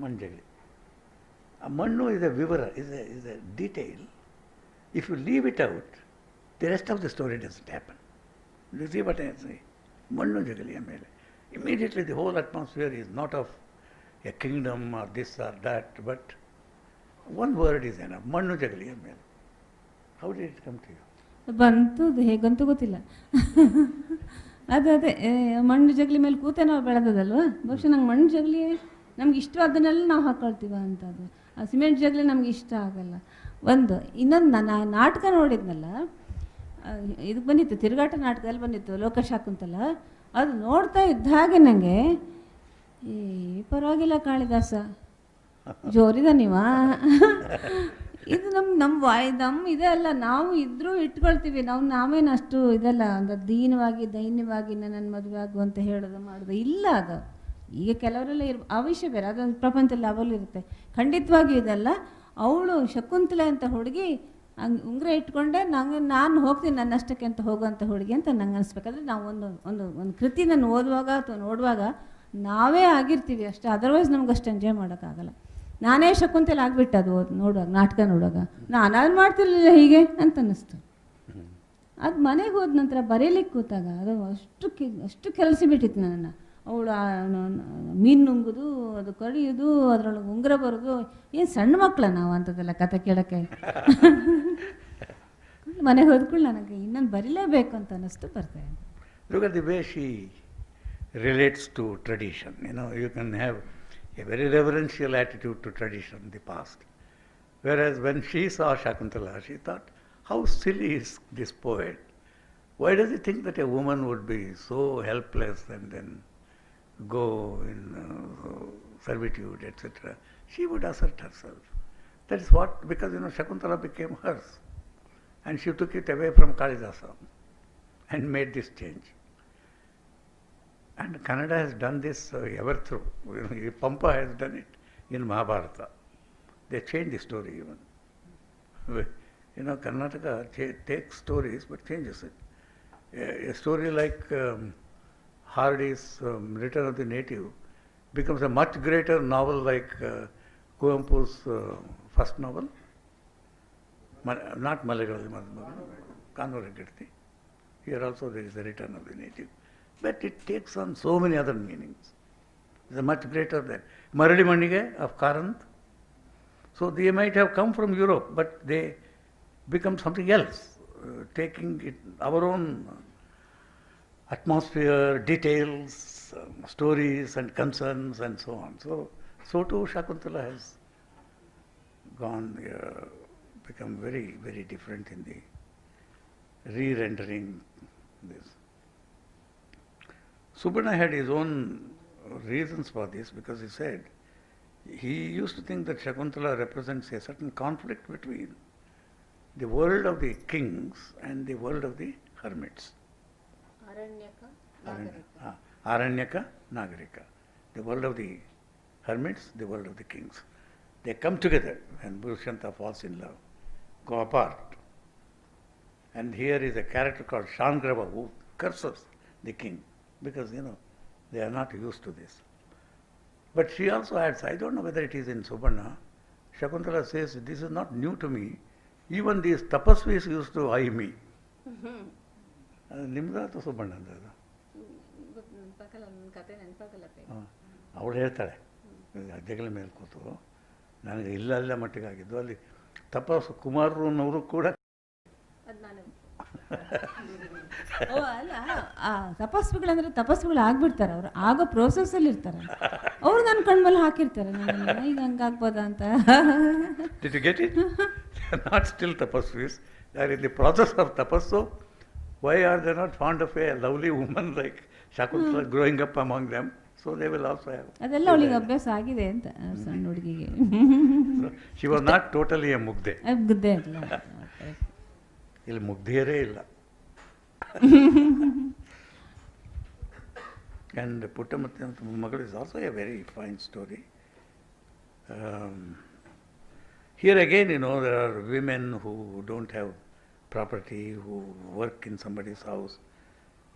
manjagli. A mannu is a vivara, is a detail. If you leave it out, the rest of the story doesn't happen. You see what I say? Mannu jagaliya mele. Immediately the whole atmosphere is not of a kingdom or this or that, but one word is enough. Mannu jagaliya mele. How did it come to you? ಬಂತು, ಅದು ಹೇಗಂತೂ ಗೊತ್ತಿಲ್ಲ. ಅದೇ ಮಣ್ಣು ಜಗಲಿ ಮೇಲೆ ಕೂತೆ ನಾವು ಬೆಳೆದದಲ್ವ, ಬಹುಶಃ ನಂಗೆ ಮಣ್ಣು ಜಗಲಿ ನಮ್ಗೆ ಇಷ್ಟವಾದನ್ನೆಲ್ಲ ನಾವು ಹಾಕೊಳ್ತೀವ ಅಂತದ್ದು. ಆ ಸಿಮೆಂಟ್ ಜಗಲಿ ನಮ್ಗೆ ಇಷ್ಟ ಆಗಲ್ಲ. ಇನ್ನೊಂದು ನಾನು ನಾಟಕ ನೋಡಿದ್ನಲ್ಲ, ಇದಕ್ಕೆ ಬಂದಿತ್ತು, ತಿರುಗಾಟ ನಾಟಕದಲ್ಲಿ ಬಂದಿತ್ತು, ಲೋಕಶಾಕುಂತಲ. ಅದು ನೋಡ್ತಾ ಇದ್ದ ಹಾಗೆ ನನಗೆ ಪರವಾಗಿಲ್ಲ ಕಾಳಿದಾಸ, ಜೋರಿದ ನೀವ, ಇದು ನಮ್ಮ ಇದೆ ಅಲ್ಲ, ನಾವು ಇದ್ರೂ ಇಟ್ಕೊಳ್ತೀವಿ, ನಾವೇನು ಅಷ್ಟು ಇದಲ್ಲ, ಅಂದ್ರೆ ದೈನ್ಯವಾಗಿ ನನ್ನ ಮದುವೆ ಆಗು ಅಂತ ಹೇಳೋದು ಮಾಡೋದು ಇಲ್ಲ. ಅದು ಈಗ ಕೆಲವರೆಲ್ಲ ಆ ವಿಷಯ ಬೇರೆ, ಅದೊಂದು ಪ್ರಪಂಚದಲ್ಲಿ ಅವಳು ಇರುತ್ತೆ. ಖಂಡಿತವಾಗಿಯೂ ಇದಲ್ಲ. ಅವಳು ಶಕುಂತಲೆ ಅಂತ ಹುಡುಗಿ ಉಂಗುರ ಇಟ್ಕೊಂಡೆ ನಾನು ಹೋಗ್ತೀನಿ ನನ್ನಷ್ಟಕ್ಕೆ ಅಂತ ಹೋಗುವಂಥ ಹುಡುಗಿ ಅಂತ ನಂಗೆ ಅನಿಸ್ಬೇಕಾದ್ರೆ, ನಾವು ಒಂದು ಕೃತಿನ ಓದುವಾಗ ಅಥವಾ ನೋಡುವಾಗ ನಾವೇ ಆಗಿರ್ತೀವಿ ಅಷ್ಟೇ. ಅದರ್ವೈಸ್ ನಮ್ಗೆ ಅಷ್ಟು ಎಂಜಾಯ್ ಮಾಡೋಕ್ಕಾಗಲ್ಲ. ನಾನೇ ಶಕುಂತಲೆ ಆಗಿಬಿಟ್ಟು ಅದು ನೋಡುವಾಗ, ನಾಟಕ ನೋಡುವಾಗ ನಾನು ಮಾಡ್ತಿರ್ಲಿಲ್ಲ ಹೀಗೆ ಅಂತ ಅನ್ನಿಸ್ತು. ಅದು ಮನೆಗೆ ಹೋದ ನಂತರ ಬರೀಲಿಕ್ಕೆ ಕೂತಾಗ ಅದು ಅಷ್ಟು ಕೆಲಸ ನನ್ನನ್ನು. ಅವಳು ಮೀನು ನುಂಗುದು, ಅದು ಕಡಿಯೋದು, ಅದರೊಳಗೆ ಉಂಗುರ ಬರೋದು. ಏನು ಸಣ್ಣ ಮಕ್ಕಳ ನಾವು ಅಂಥದ್ದೆಲ್ಲ ಕತೆ ಕೇಳೋಕ್ಕೆ. ಮನೆಗೆ ಹೋದ್ಕೊಂಡು ನನಗೆ ಇನ್ನೊಂದು ಬರೀಲೇಬೇಕು ಅಂತ ಅನ್ನಿಸ್ತು ಬರ್ತಾ ಇದೆ. Look at the way she relates to tradition. You know, you can have a very reverential attitude to tradition in the past. Whereas when she saw Shakuntala, she thought, how silly is this poet? Why does he think that a woman would be so helpless and then go in servitude, etc.? She would assert herself. That is what, because Shakuntala became hers. And she took it away from Kalidasa and made this change. And Kannada has done this ever through. Pampa has done it in Mahabharata. They changed the story even. Karnataka takes stories but changes it. A story like Hardy's Return of the Native becomes a much greater novel like Kuvempu's first novel. Not Malayalam, Kanvaragirti. Here also there is a Return of the Native. But it takes on so many other meanings. It's a much greater than Maradi Mandige of Karanth. So they might have come from Europe, but they become something else, taking it, our own atmosphere, details, stories and concerns and so on. So too Shakuntala has gone, become very, very different in the re-rendering this. Subbana had his own reasons for this, because he said he used to think that Shakuntala represents a certain conflict between the world of the kings and the world of the hermits. Aranyaka, Nagarika. The world of the hermits, the world of the kings. They come together and Bhushanta falls in love, go apart. And here is a character called Shangrava who curses the king because, they are not used to this. But she also adds, I don't know whether it is in Subarna, Shakuntala says, this is not new to me. Even these tapasvis used to eye me. ನಿಮ್ದು ಅಥವಾ ಸುಬ್ಬಣ್ಣಂದು ಅದು ಅವಳು ಹೇಳ್ತಾಳೆ ಜಗಳ ಮೇಲೆ ಕೂತು ನನಗೆ ಇಲ್ಲ ಮಟ್ಟಿಗಾಗಿದ್ದು ಅಲ್ಲಿ ತಪಸ್ಸು ಕುಮಾರನವರು ಕೂಡ ಅಲ್ಲ ತಪಸ್ಸುಗಳಂದ್ರೆ ತಪಸ್ಸುಗಳು ಆಗ್ಬಿಡ್ತಾರೆ, ಅವ್ರು ಆಗೋ ಪ್ರೋಸೆಸ್ಸಲ್ಲಿ ಇರ್ತಾರೆ, ಅವ್ರು ನನ್ನ ಕಣ್ಮೇಲೆ ಹಾಕಿರ್ತಾರೆ ಈಗ ಹಂಗಾಗ್ಬೋದಾ ಅಂತ. Did you get it? They are not still tapasvis. They are in the process of tapassu. Why are they not fond of a lovely woman like Shakuntala growing up among them? So they will also have. ಅದೆಲ್ಲ ಅವಳಿಗೆ ಅಭ್ಯಾಸ ಆಗಿದೆ ಅಂತ ಸಣ್ಣ ಹುಡುಗಿಗೆ. She was not totally a mugde. ಮುಗ್ದೆ ಅಲ್ಲ. ಇಲ್ಲಿ ಮುಗ್ಧೆಯರೇ ಇಲ್ಲ. And Puttamatti Magal is also a very fine story. Here again, there are women who don't have property, who work in somebody's house,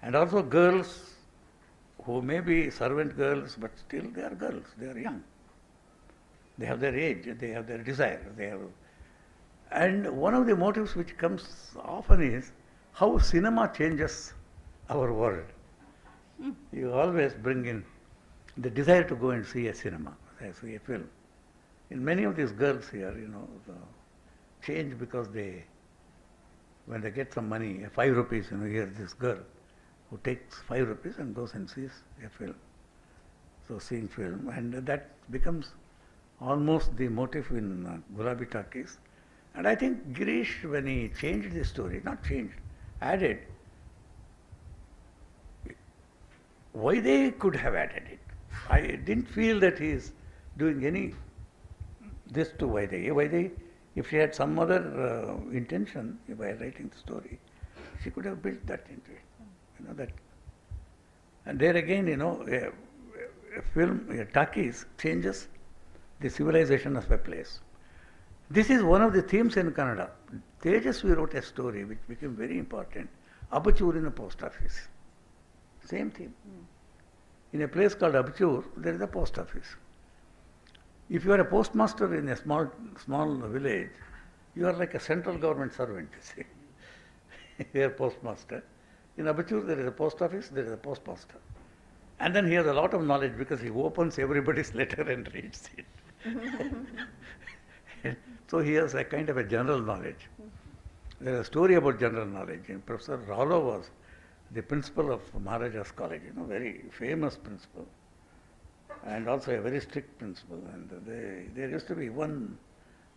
and also girls who may be servant girls, but still they are girls, they are young. They have their age, they have their desire, and one of the motives which comes often is how cinema changes our world. You always bring in the desire to go and see a cinema, see a film. In many of these girls here, the change because when they get some money, 5 rupees, here this girl who takes 5 rupees and goes and sees a film. So seeing film, and that becomes almost the motive in Gulabi Talkies. And I think Girish, when he changed the story, not changed, added, why they could have added it. I didn't feel that he is doing any this to Vaidehi. Vaidehi, if she had some other intention by writing the story, she could have built that into it. That. And there again, a film, a talkies changes the civilization of a place. This is one of the themes in Kannada. Tejasvi wrote a story which became very important. Abachur in the post office. Same theme. In a place called Abachur, there is a post office. If you are a postmaster in a small village, you are like a central government servant, you see. You are postmaster. In Abachur, there is a post office, there is a postmaster. And then he has a lot of knowledge because he opens everybody's letter and reads it. So he has a kind of a general knowledge. There is a story about general knowledge. And Professor Rao was the principal of Maharaja's College, very famous principal, and also a very strict principal. And there used to be one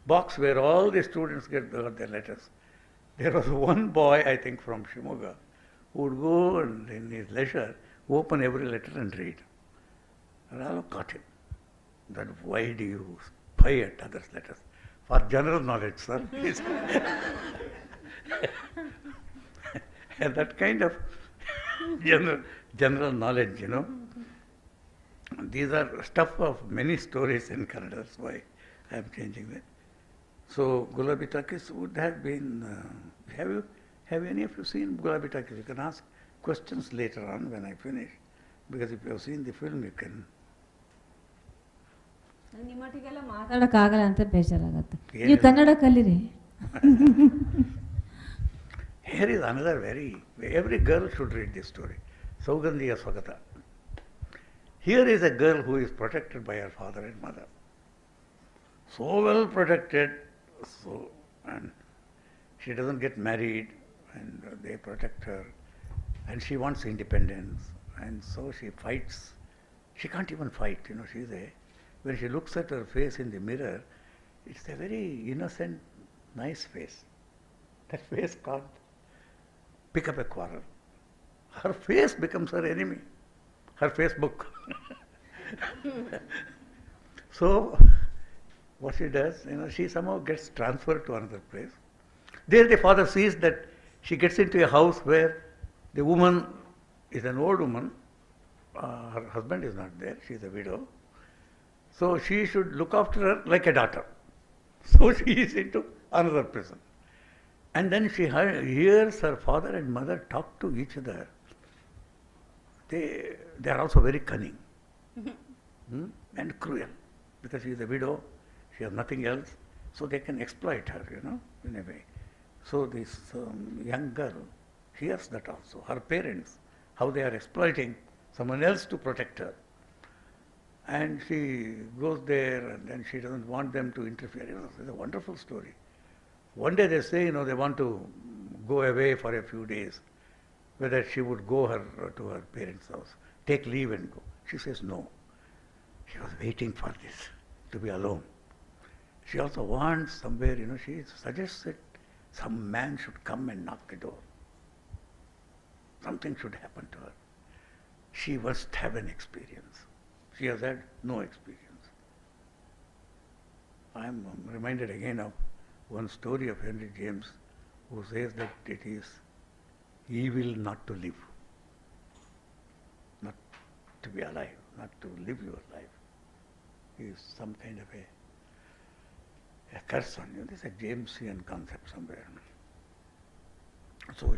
box where all the students got their letters. There was one boy, I think from Shimoga, who would go and in his leisure open every letter and read. Rao caught him. That why do you spy at others' letters? For general knowledge, sir. And that kind of general knowledge, These are stuff of many stories in Kannada, that's why I am changing that. So Gulabi Talkies would have been, have any of you seen Gulabi Talkies? You can ask questions later on when I finish, because if you have seen the film, you can. ನಿಮ್ಮೊಟ್ಟಿಗೆಲ್ಲ ಮಾತಾಡೋಕ್ಕಾಗಲ್ಲ ಅಂತ ಬೇಜಾರಾಗತ್ತೆ. ನೀವು ಕನ್ನಡ ಕಲೀರಿ. Here is another every girl should read this story. Saugandhiya Swagata. Here is a girl who is protected by her father and mother. So well protected, and she doesn't get married, and they protect her, and she wants independence, and so she fights. She can't even fight, when she looks at her face in the mirror, it's a very innocent, nice face. That face can't pick up a quarrel. Her face becomes her enemy, her Facebook. So, what she does, she somehow gets transferred to another place. There the father sees that she gets into a house where the woman is an old woman, her husband is not there, she is a widow. So she should look after her like a daughter. So she is into another prison. And then she hears her father and mother talk to each other. They are also very cunning and cruel, because she is a widow, she has nothing else, so they can exploit her, in a way. So this young girl hears that also, her parents, how they are exploiting someone else to protect her. And she goes there, and then she doesn't want them to interfere. It's a wonderful story. One day they say, they want to go away for a few days, whether she would go to her parents' house, take leave and go. She says no. She was waiting for this, to be alone. She also wants somewhere, she suggests that some man should come and knock the door. Something should happen to her. She must have an experience. She has had no experience. I am reminded again of one story of Henry James, who says that it is evil not to live, not to be alive, not to live your life. It is some kind of a curse on you. This is a Jamesian concept somewhere. So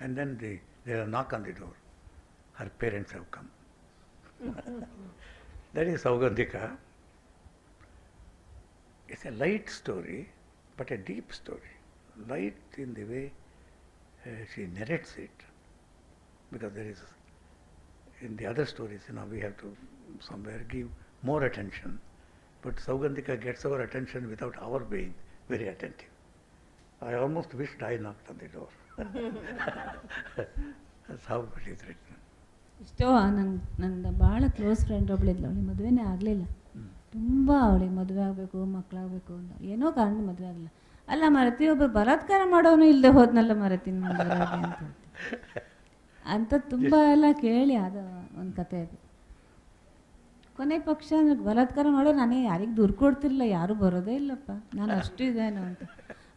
and then there is a knock on the door. Her parents have come. That is Saugandhika. It's a light story, but a deep story. Light in the way she narrates it, because there is, in the other stories, we have to somewhere give more attention. But Saugandhika gets our attention without our being very attentive. I almost wished I knocked on the door. That's how it is written. ಇಷ್ಟೋ ನನ್ನ ಭಾಳ close friend ಒಬ್ಳಿದ್ಲು, ಅವಳಿಗೆ ಮದುವೆನೇ ಆಗಲಿಲ್ಲ. ತುಂಬ ಅವಳಿಗೆ ಮದುವೆ ಆಗಬೇಕು, ಮಕ್ಕಳಾಗಬೇಕು ಅಂತ ಏನೋ ಕಾರಣ ಮದುವೆ ಆಗಲಿಲ್ಲ. ಅಲ್ಲ ಮರತಿ, ಒಬ್ಬ ಬಲಾತ್ಕಾರ ಮಾಡೋನು ಇಲ್ಲದೆ ಹೋದ್ನಲ್ಲ ಮರತಿ ಮದುವೆ ಅಂತ ತುಂಬ ಎಲ್ಲ ಕೇಳಿ ಅದು ಒಂದು ಕತೆ ಅದು. ಕೊನೆ ಪಕ್ಷ ಬಲಾತ್ಕಾರ ಮಾಡೋ ನಾನೇ ಯಾರಿಗೆ ದುಡ್ಡು ಕೊಡ್ತಿರಲಿಲ್ಲ, ಯಾರೂ ಬರೋದೇ ಇಲ್ಲಪ್ಪ, ನಾನು ಅಷ್ಟು ಇದೇನೋ ಅಂತ.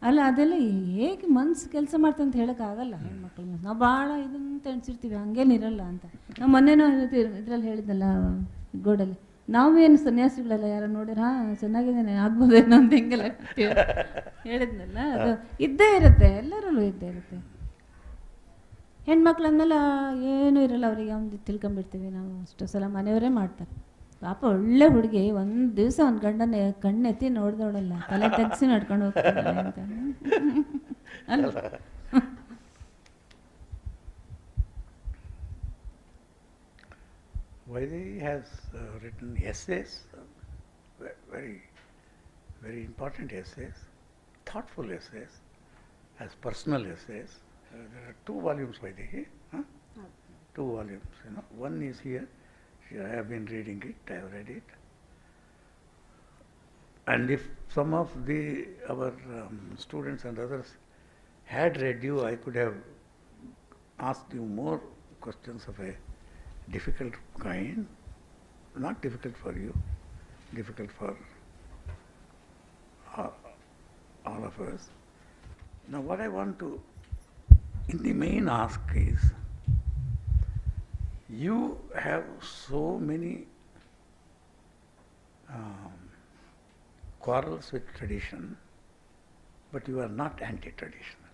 ಅಲ್ಲ ಅದೆಲ್ಲ ಹೇಗೆ ಮನ್ಸು ಕೆಲಸ ಮಾಡ್ತಾ ಅಂತ ಹೇಳೋಕ್ಕಾಗಲ್ಲ ಹೆಣ್ಮಕ್ಳ ಮನಸ್ಸು. ನಾವು ಭಾಳ ಇದಂತ ಎಣಿಸಿರ್ತೀವಿ, ಹಂಗೇನಿರಲ್ಲ ಅಂತ. ನಾವು ಮೊನ್ನೆನೋ ಇದ್ರಲ್ಲಿ ಹೇಳಿದ್ನಲ್ಲ ಗೋಡಲ್ಲಿ, ನಾವೇನು ಸನ್ಯಾಸಿಗಳೆಲ್ಲ ಯಾರು ನೋಡಿದ್ರೆ ಚೆನ್ನಾಗಿದ್ದೇನೆ ಆಗ್ಬೋದೇನೋ ಅಂತ ಹಿಂಗೆಲ್ಲ ಹೇಳಿದ್ನಲ್ಲ, ಅದು ಇದ್ದೇ ಇರುತ್ತೆ, ಎಲ್ಲರಲ್ಲೂ ಇದ್ದೇ ಇರುತ್ತೆ. ಹೆಣ್ಮಕ್ಳು ಅಂದಮೇಲೆ ಏನೂ ಇರಲ್ಲ ಅವರಿಗೆ, ಒಂದು ತಿಳ್ಕೊಂಬಿಡ್ತೀವಿ ನಾವು. ಅಷ್ಟು ಸಲ ಮನೆಯವರೇ ಮಾಡ್ತಾರೆ. ಪಾಪ ಒಳ್ಳೆ ಹುಡುಗಿ ಒಂದು ದಿವಸ ಒಂದು ಗಂಡನ ಕಣ್ಣೆತ್ತಿ ನೋಡ್ದವಳಲ್ಲ, ತಲೆ ತೆಗ್ಸಿ ನಡ್ಕೊಂಡು ಹೋಗ್ತಾಳೆ ಅಂತ ಅಲ್ಲ. Vaidhi has written essays, very, very important essays, thoughtful essays, as personal essays. There are 2 volumes by the huh? 2 volumes. One is here. I have been reading it. I have read it. And if some of our students and others had read you, I could have asked you more questions of a difficult kind. Not difficult for you, difficult for all of us. Now what I want to in the main ask is, you have so many quarrels with tradition, but you are not anti-traditional.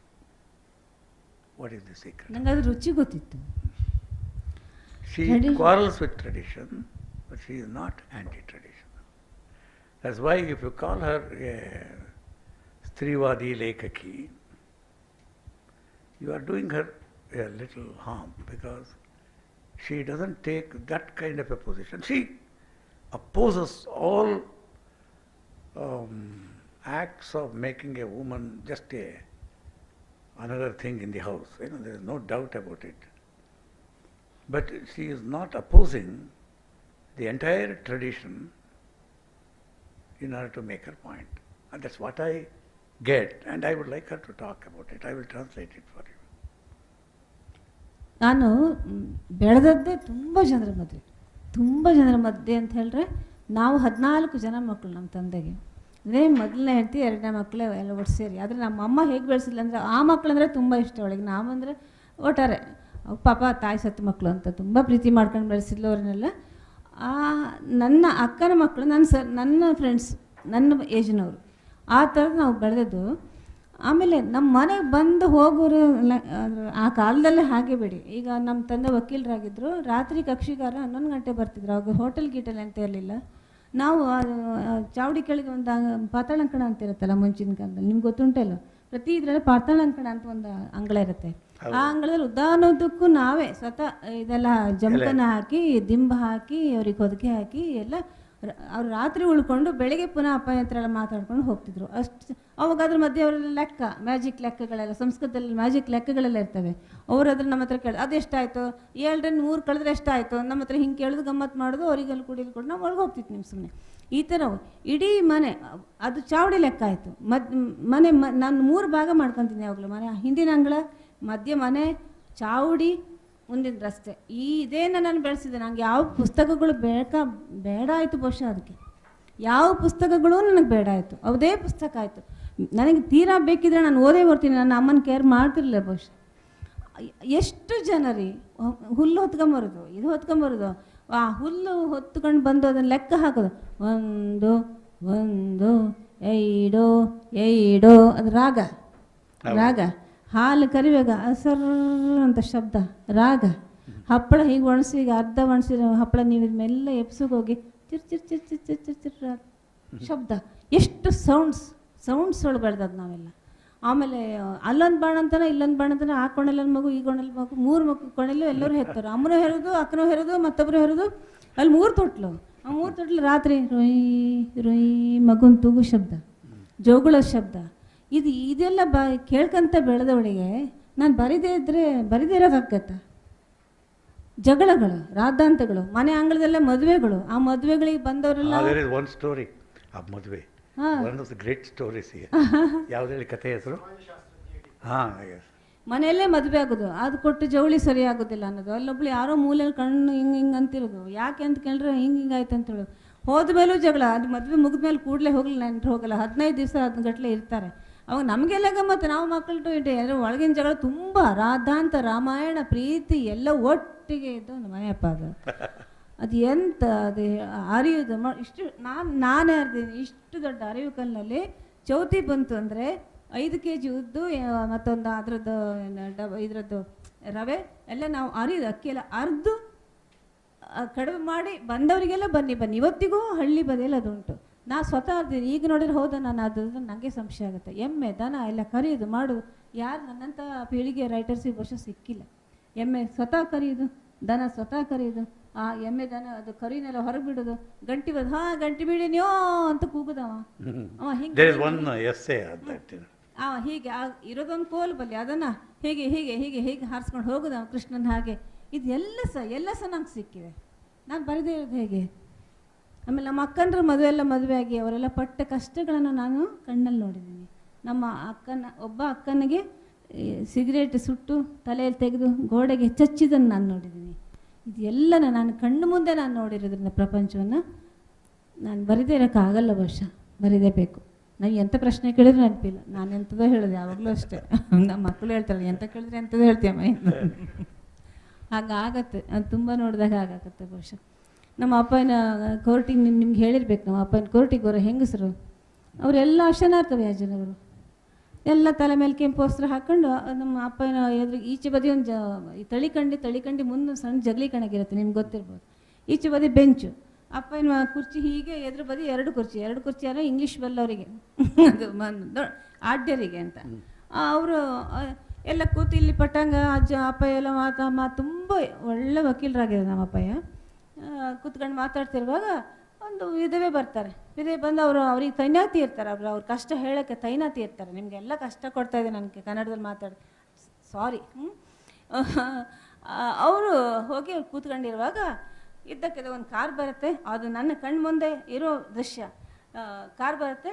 What is the secret? ನಂಗೆ ಅದು ರುಚಿ ಗೊತ್ತಿತ್ತು. She quarrels with tradition, but she is not anti-traditional. That's why if you call her a Strivadi Lekaki, you are doing her a little harm, because she doesn't take that kind of a position. She opposes all acts of making a woman just another thing in the house. There is no doubt about it. But she is not opposing the entire tradition in order to make her point. And that's what I get, and I would like her to talk about it. I will translate it for you. ನಾನು ಬೆಳೆದದ್ದೇ ತುಂಬ ಜನರ ಮಧ್ಯೆ ಅಂತ ಹೇಳಿದ್ರೆ, ನಾವು 14 ಜನ ಮಕ್ಕಳು ನಮ್ಮ ತಂದೆಗೆ. ಅಂದರೆ ಮೊದಲನೇ ಹೆಂಡತಿ, 2ನೇ ಮಕ್ಕಳೇ ಎಲ್ಲ ಒಟ್ಟು ಸೇರಿ. ಆದರೆ ನಮ್ಮ ಅಮ್ಮ ಹೇಗೆ ಬೆಳೆಸಿಲ್ಲ ಅಂದರೆ, ಆ ಮಕ್ಕಳಂದರೆ ತುಂಬ ಇಷ್ಟ ಅವಳಿಗೆ. ನಾವಂದರೆ ಒಟ್ಟಾರೆ ಪಾಪ ತಾಯಿ ಸತ್ತು ಮಕ್ಕಳು ಅಂತ ತುಂಬ ಪ್ರೀತಿ ಮಾಡ್ಕೊಂಡು ಬೆಳೆಸಿದ್ಲು ಅವ್ರನ್ನೆಲ್ಲ. ನನ್ನ ಅಕ್ಕನ ಮಕ್ಕಳು ನನ್ನ ಫ್ರೆಂಡ್ಸ್, ನನ್ನ ಏಜ್ನವರು. ಆ ಥರದ್ದು ನಾವು ಬೆಳೆದದ್ದು. ಆಮೇಲೆ ನಮ್ಮ ಮನೆಗೆ ಬಂದು ಹೋಗೋರು ಆ ಕಾಲದಲ್ಲೇ ಹಾಗೆ ಬಿಡಿ. ಈಗ ನಮ್ಮ ತಂದೆ ವಕೀಲರಾಗಿದ್ದರು, ರಾತ್ರಿ ಕಕ್ಷಿಗಾರ 11 ಗಂಟೆ ಬರ್ತಿದ್ರು. ಅವಾಗ ಹೋಟೆಲ್ ಗೀಟೆಲ್ ಅಂತ ಇರಲಿಲ್ಲ. ನಾವು ಚಾವಡಿ ಕೆಳಗೆ ಒಂದು ಪಾತಾಳಂಕಣ ಅಂತ ಇರುತ್ತಲ್ಲ ಮುಂಚಿನ ಕಾಲದಲ್ಲಿ, ನಿಮ್ಗೆ ಗೊತ್ತುಂಟಲ್ಲ, ಪ್ರತಿ ಇದರಲ್ಲಿ ಪಾತಾಳಂಕಣ ಅಂತ ಒಂದು ಅಂಗಳ ಇರುತ್ತೆ. ಆ ಅಂಗಳದಲ್ಲಿ ಉದ್ದಾನೋದಕ್ಕೂ ನಾವೇ ಸ್ವತಃ ಇದೆಲ್ಲ ಜಂಪನ ಹಾಕಿ, ದಿಂಬ ಹಾಕಿ, ಅವ್ರಿಗೆ ಹೊದಿಕೆ ಹಾಕಿ ಎಲ್ಲ ಅವ್ರು ರಾತ್ರಿ ಉಳ್ಕೊಂಡು ಬೆಳಗ್ಗೆ ಪುನಃ ಅಪ್ಪ ಹತ್ರ ಎಲ್ಲ ಮಾತಾಡ್ಕೊಂಡು ಹೋಗ್ತಿದ್ರು. ಅಷ್ಟು ಅವಾಗ ಅದ್ರ ಮಧ್ಯೆ ಅವರೆಲ್ಲ ಲೆಕ್ಕ, ಮ್ಯಾಜಿಕ್ ಲೆಕ್ಕಗಳೆಲ್ಲ, ಸಂಸ್ಕೃತದಲ್ಲಿ ಮ್ಯಾಜಿಕ್ ಲೆಕ್ಕಗಳೆಲ್ಲ ಇರ್ತವೆ. ಅವ್ರು ಅದ್ರ ನಮ್ಮ ಹತ್ರ ಕೇಳಿ ಅದೆಷ್ಟಾಯಿತು, 7 3 ಕಳೆದ್ರೆ ಎಷ್ಟಾಯಿತು, ನಮ್ಮ ಹತ್ರ ಹಿಂಗೆ ಕೇಳೋದು, ಗಮ್ಮತ್ತು ಮಾಡೋದು, ಅವ್ರಿಗೆಲ್ಲಿ ಕುಡಿದು ನಾವು ಒಳಗೆ ಹೋಗ್ತಿತ್ತು ನಿಮ್ಮ ಸುಮ್ಮನೆ. ಈ ಥರ ಇಡೀ ಮನೆ ಅದು ಚಾವಡಿ ಲೆಕ್ಕ ಆಯಿತು. ಮನೆ ನಾನು 3 ಭಾಗ ಮಾಡ್ಕೊತೀನಿ ಯಾವಾಗಲೂ. ಮನೆ ಹಿಂದಿನ ಅಂಗಳ, ಮಧ್ಯ ಮನೆ, ಚಾವಡಿ, ಮುಂದಿನ ರಸ್ತೆ. ಇದೇನ ನಾನು ಬೆಳೆಸಿದೆ. ನನಗೆ ಯಾವ ಪುಸ್ತಕಗಳು ಬೇಡ ಆಯಿತು ಬಹುಶಃ. ಅದಕ್ಕೆ ಯಾವ ಪುಸ್ತಕಗಳು ನನಗೆ ಬೇಡ ಆಯಿತು, ಅದೇ ಪುಸ್ತಕ ಆಯಿತು. ನನಗೆ ತೀರಾ ಬೇಕಿದ್ರೆ ನಾನು ಓದೇ ಬರ್ತೀನಿ. ನನ್ನ ಅಮ್ಮನ ಕೇರ್ ಮಾಡ್ತಿರಲಿಲ್ಲ ಬಹುಶಃ. ಎಷ್ಟು ಜನರಿ ಹುಲ್ಲು ಹೊತ್ಕೊಂಬರೋದು, ಇದು ಹೊತ್ಕೊಂಬರೋದು, ಆ ಹುಲ್ಲು ಹೊತ್ಕೊಂಡು ಬಂದು ಅದನ್ನು ಲೆಕ್ಕ ಹಾಕೋದು. 1 1 2 2 ಅದು ರಾಗ. ಹಾಲು ಕರಿವಾಗ ಅಸರ್ ಅಂತ ಶಬ್ದ, ರಾಗ. ಹಪ್ಪಳ ಹೀಗೆ ಒಣಸಿ, ಈಗ ಅರ್ಧ ಒಣಸಿರೋ ಹಪ್ಪಳ ನೀವು ಮೆಲ್ಲ ಎಪ್ಸಿಗೆ ಹೋಗಿ ಚಿರ್ ಚಿರ್ ಚಿರ್ ಚಿರ್ ಚಿರ್ ಚಿರ್ ಚಿರ್ ಶಬ್ದ. ಎಷ್ಟು ಸೌಂಡ್ಸ್ ಒಳಗೆ ಬೆಳೆದದ್ದು ನಾವೆಲ್ಲ. ಆಮೇಲೆ ಅಲ್ಲೊಂದು ಬಾಣ ಅಂತಾನೆ, ಇಲ್ಲೊಂದು ಬಾಣ ಅಂತಾನೆ, ಆ ಕೊಣೆಲ್ಲೊಂದು ಮಗು, ಈ ಕೊಣೆಲ್ಲ ಮಗು, 3 ಮಗು ಕೊಣೆಲ್ಲೂ ಎಲ್ಲರೂ ಹೆತ್ತರು. ಅಮ್ಮನೂ ಹೆರೋದು, ಅಕ್ಕನೂ ಹೆರೋದು, ಮತ್ತೊಬ್ಬರು ಹೆರೋದು. ಅಲ್ಲಿ 3 ತೊಟ್ಲು. ಆ 3 ತೊಟ್ಲು ರಾತ್ರಿ ರೊಯ್ ರೊಯ್ ಮಗುನ್ ತೂಗು ಶಬ್ದ, ಜೋಗುಳ ಶಬ್ದ. ಇದೆಲ್ಲ ಕೇಳ್ಕೊಂತ ಬೆಳೆದವಳಿಗೆ ನಾನು ಬರಿದೇ ಇರೋಕ್ಕಾಗತ್ತ. ಜಗಳಗಳು, ರಾದ್ದಾಂತಗಳು, ಮನೆ ಅಂಗಳದಲ್ಲೇ ಮದುವೆಗಳು. ಆ ಮದುವೆಗಳಿಗೆ ಬಂದವರೆಲ್ಲ ಒನ್ ಸ್ಟೋರಿ ಆ ಮದುವೆ, one of the great stories. ಯಾವುದೇ ಕಥೆ ಹೆಸರು? ಮನೆಯಲ್ಲೇ ಮದುವೆ ಆಗೋದು, ಅದು ಕೊಟ್ಟು ಜವಳಿ ಸರಿ ಆಗೋದಿಲ್ಲ ಅನ್ನೋದು. ಅಲ್ಲೊಬ್ಳು ಯಾರೋ ಮೂಲೆಯಲ್ಲಿ ಕಣ್ಣು ಹಿಂಗೆ ಅಂತಿರೋದು. ಯಾಕೆ ಅಂತ ಕೇಳಿದ್ರೆ ಹಿಂಗಾಯ್ತು ಅಂತ ಹೇಳೋದು. ಹೋದ ಮೇಲೂ ಜಗಳ. ಅದು ಮದುವೆ ಮುಗಿದ ಮೇಲೆ ಕೂಡಲೇ ಹೋಗಲಿ, ನೆಂಟರು ಹೋಗಲ್ಲ. 15 ದಿವಸ ಗಟ್ಟಲೆ ಇರ್ತಾರೆ. ಅವಾಗ ನಮಗೆಲ್ಲ ಗಮ್ಮತ್ತು. ನಾವು ಮಕ್ಕಳು ಎಲ್ಲರೂ ಒಳಗಿನ ಜಗಳ ತುಂಬ. ರಾಧಾಂತ, ರಾಮಾಯಣ, ಪ್ರೀತಿ ಎಲ್ಲ ಒಟ್ಟಿಗೆ ಇದ್ದು ಒಂದು ಮನೆಯಪ್ಪ. ಅದು ಎಂತ ಅದು ಅರಿಯೋದು ಇಷ್ಟು ನಾನೇ ಅರ್ದೀನಿ. ಇಷ್ಟು ದೊಡ್ಡ ಅರಿವು ಕಲ್ಲಿನಲ್ಲಿ ಚೌತಿ ಬಂತು ಅಂದರೆ 5 kg ಉದ್ದು, ಮತ್ತೊಂದು ಅದರದ್ದು ರವೆ ಎಲ್ಲ ನಾವು ಅರಿಯೋದು. ಅಕ್ಕಿ ಎಲ್ಲ ಅರ್ದು ಕಡಿಮೆ ಮಾಡಿ ಬಂದವರಿಗೆಲ್ಲ ಬನ್ನಿ ಇವತ್ತಿಗೂ ಹಳ್ಳಿ ಬದಿಯಲ್ಲಿ ಅದು ಉಂಟು. ನಾ ಸ್ವತಃ ಅರ್ದೀನಿ. ಈಗ ನೋಡಿದ್ರೆ ಹೌದಾ ನಾನು ಅದು ನನಗೆ ಸಂಶಯ ಆಗುತ್ತೆ. ಎಮ್ಮೆ ದನ ಎಲ್ಲ ಕರಿಯೋದು ಮಾಡೋದು. ಯಾರು ನನ್ನಂಥ ಪೀಳಿಗೆ ರೈಟರ್ಸಿಗೆ ವರ್ಷ ಸಿಕ್ಕಿಲ್ಲ. ಎಮ್ಮೆ ಸ್ವತಃ ಕರಿಯೋದು, ದನ ಸ್ವತಃ ಕರಿಯೋದು. ಆ ಎಮ್ಮೆ ದನ ಅದು ಕರಿನೆಲ್ಲ ಹೊರಗೆ ಬಿಡೋದು. ಗಂಟಿ ಬರೋದು, ಗಂಟಿ ಬಿಡಿ ನೀವು ಅಂತ ಕೂಗುದವ. ಅವ ಹಿಂಗೆ ಹೀಗೆ ಇರೋದೊಂದು ಕೋಲು ಬಲ್ಲಿ ಅದನ್ನು ಹೀಗೆ ಹೀಗೆ ಹೀಗೆ ಹೀಗೆ ಹಾರಿಸ್ಕೊಂಡು ಹೋಗೋದು ಕೃಷ್ಣನ ಹಾಗೆ. ಇದು ಎಲ್ಲ ಸಹ ನಂಗೆ ಸಿಕ್ಕಿದೆ. ನಾನು ಬರದೇ ಇರೋದು ಹೇಗೆ? ಆಮೇಲೆ ನಮ್ಮ ಅಕ್ಕಂದ್ರ ಮದುವೆ ಆಗಿ ಅವರೆಲ್ಲ ಪಟ್ಟ ಕಷ್ಟಗಳನ್ನು ನಾನು ಕಣ್ಣಲ್ಲಿ ನೋಡಿದ್ದೀನಿ. ನಮ್ಮ ಒಬ್ಬ ಅಕ್ಕನಿಗೆ ಸಿಗರೇಟ್ ಸುಟ್ಟು ತಲೆಯಲ್ಲಿ ತೆಗೆದು ಗೋಡೆಗೆ ಚಚ್ಚಿದ್ದನ್ನು ನಾನು ನೋಡಿದ್ದೀನಿ. ಇದೆಲ್ಲನ ನಾನು ಕಣ್ಣು ಮುಂದೆ ನಾನು ನೋಡಿರೋದ್ರಿಂದ ಪ್ರಪಂಚವನ್ನು ನಾನು ಬರೀದೇ ಇರೋಕ್ಕಾಗಲ್ಲ. ಬಹುಶಃ ಬರೀದೇಬೇಕು. ನಾವು ಎಂಥ ಪ್ರಶ್ನೆ ಕೇಳಿದ್ರು ನೆನಪಿಲ್ಲ. ನಾನು ಎಂಥದೋ ಹೇಳೋದು ಯಾವಾಗಲೂ ಅಷ್ಟೇ. ನಮ್ಮ ಮಕ್ಕಳು ಹೇಳ್ತಾರೆ ಎಂಥ ಕೇಳಿದ್ರೆ ಎಂಥದೋ ಹೇಳ್ತೀಯಮ್ಮ. ಹಾಗಾಗತ್ತೆ, ಅದು ತುಂಬ ನೋಡಿದಾಗ ಆಗಾಗತ್ತೆ ಬಹುಶಃ. ನಮ್ಮ ಅಪ್ಪನ ಕೋರ್ಟಿಗೆ ನಿಮ್ಗೆ ಹೇಳಿರ್ಬೇಕು. ನಮ್ಮ ಅಪ್ಪನ ಕೋರ್ಟಿಗೆ ಬರೋ ಹೆಂಗಸರು ಅವರೆಲ್ಲ ಅಶನಾರ್ಥ ವ್ಯಾಜನವರು. ಎಲ್ಲ ತಲೆ ಮೇಲೆ ಕೆಂಪು ವಸ್ತ್ರ ಹಾಕ್ಕೊಂಡು ನಮ್ಮ ಅಪ್ಪನ ಎದುರಿಗೆ ಈಚೆ ಬದಿ ಒಂದು ತಳಿಕಂಡಿ ಮುಂದೆ ಸಣ್ಣ ಜಗಲಿ ಕಣಗಿರುತ್ತೆ, ನಿಮ್ಗೆ ಗೊತ್ತಿರ್ಬೋದು. ಈಚೆ ಬದಿ ಬೆಂಚು, ಅಪ್ಪನ ಕುರ್ಚಿ ಹೀಗೆ ಎದುರು ಬದಿ ಎರಡು ಕುರ್ಚಿ ಅಂದರೆ ಇಂಗ್ಲೀಷ್ ಬಲ್ಲವರಿಗೆ ಅದು ಆಡ್ಯರಿಗೆ ಅಂತ. ಅವರು ಎಲ್ಲ ಕೂತು ಇಲ್ಲಿ ಪಟ್ಟಂಗ ಅಪ್ಪ ಎಲ್ಲ ತುಂಬ ಒಳ್ಳೆ ವಕೀಲರಾಗಿದೆ ನಮ್ಮ ಅಪ್ಪಯ್ಯ. ಕೂತ್ಕೊಂಡು ಮಾತಾಡ್ತಿರುವಾಗ ಒಂದು ವಿಧವೆ ಬರ್ತಾರೆ. ವಿಧವೆ ಬಂದು ಅವ್ರಿಗೆ ತೈನಾತಿ ಇರ್ತಾರೆ. ಅವ್ರ ಕಷ್ಟ ಹೇಳೋಕ್ಕೆ ತೈನಾತಿ ಇರ್ತಾರೆ. ನಿಮಗೆಲ್ಲ ಕಷ್ಟ ಕೊಡ್ತಾಯಿದೆ ನನಗೆ ಕನ್ನಡದಲ್ಲಿ ಮಾತಾಡಿ, ಸಾರಿ. ಅವರು ಹೋಗಿ ಕೂತ್ಕೊಂಡಿರುವಾಗ ಇದ್ದಕ್ಕಿದ್ದ ಒಂದು ಕಾರ್ ಬರುತ್ತೆ. ಅದು ನನ್ನ ಕಣ್ಣು ಮುಂದೆ ಇರೋ ದೃಶ್ಯ. ಕಾರ್ ಬರುತ್ತೆ,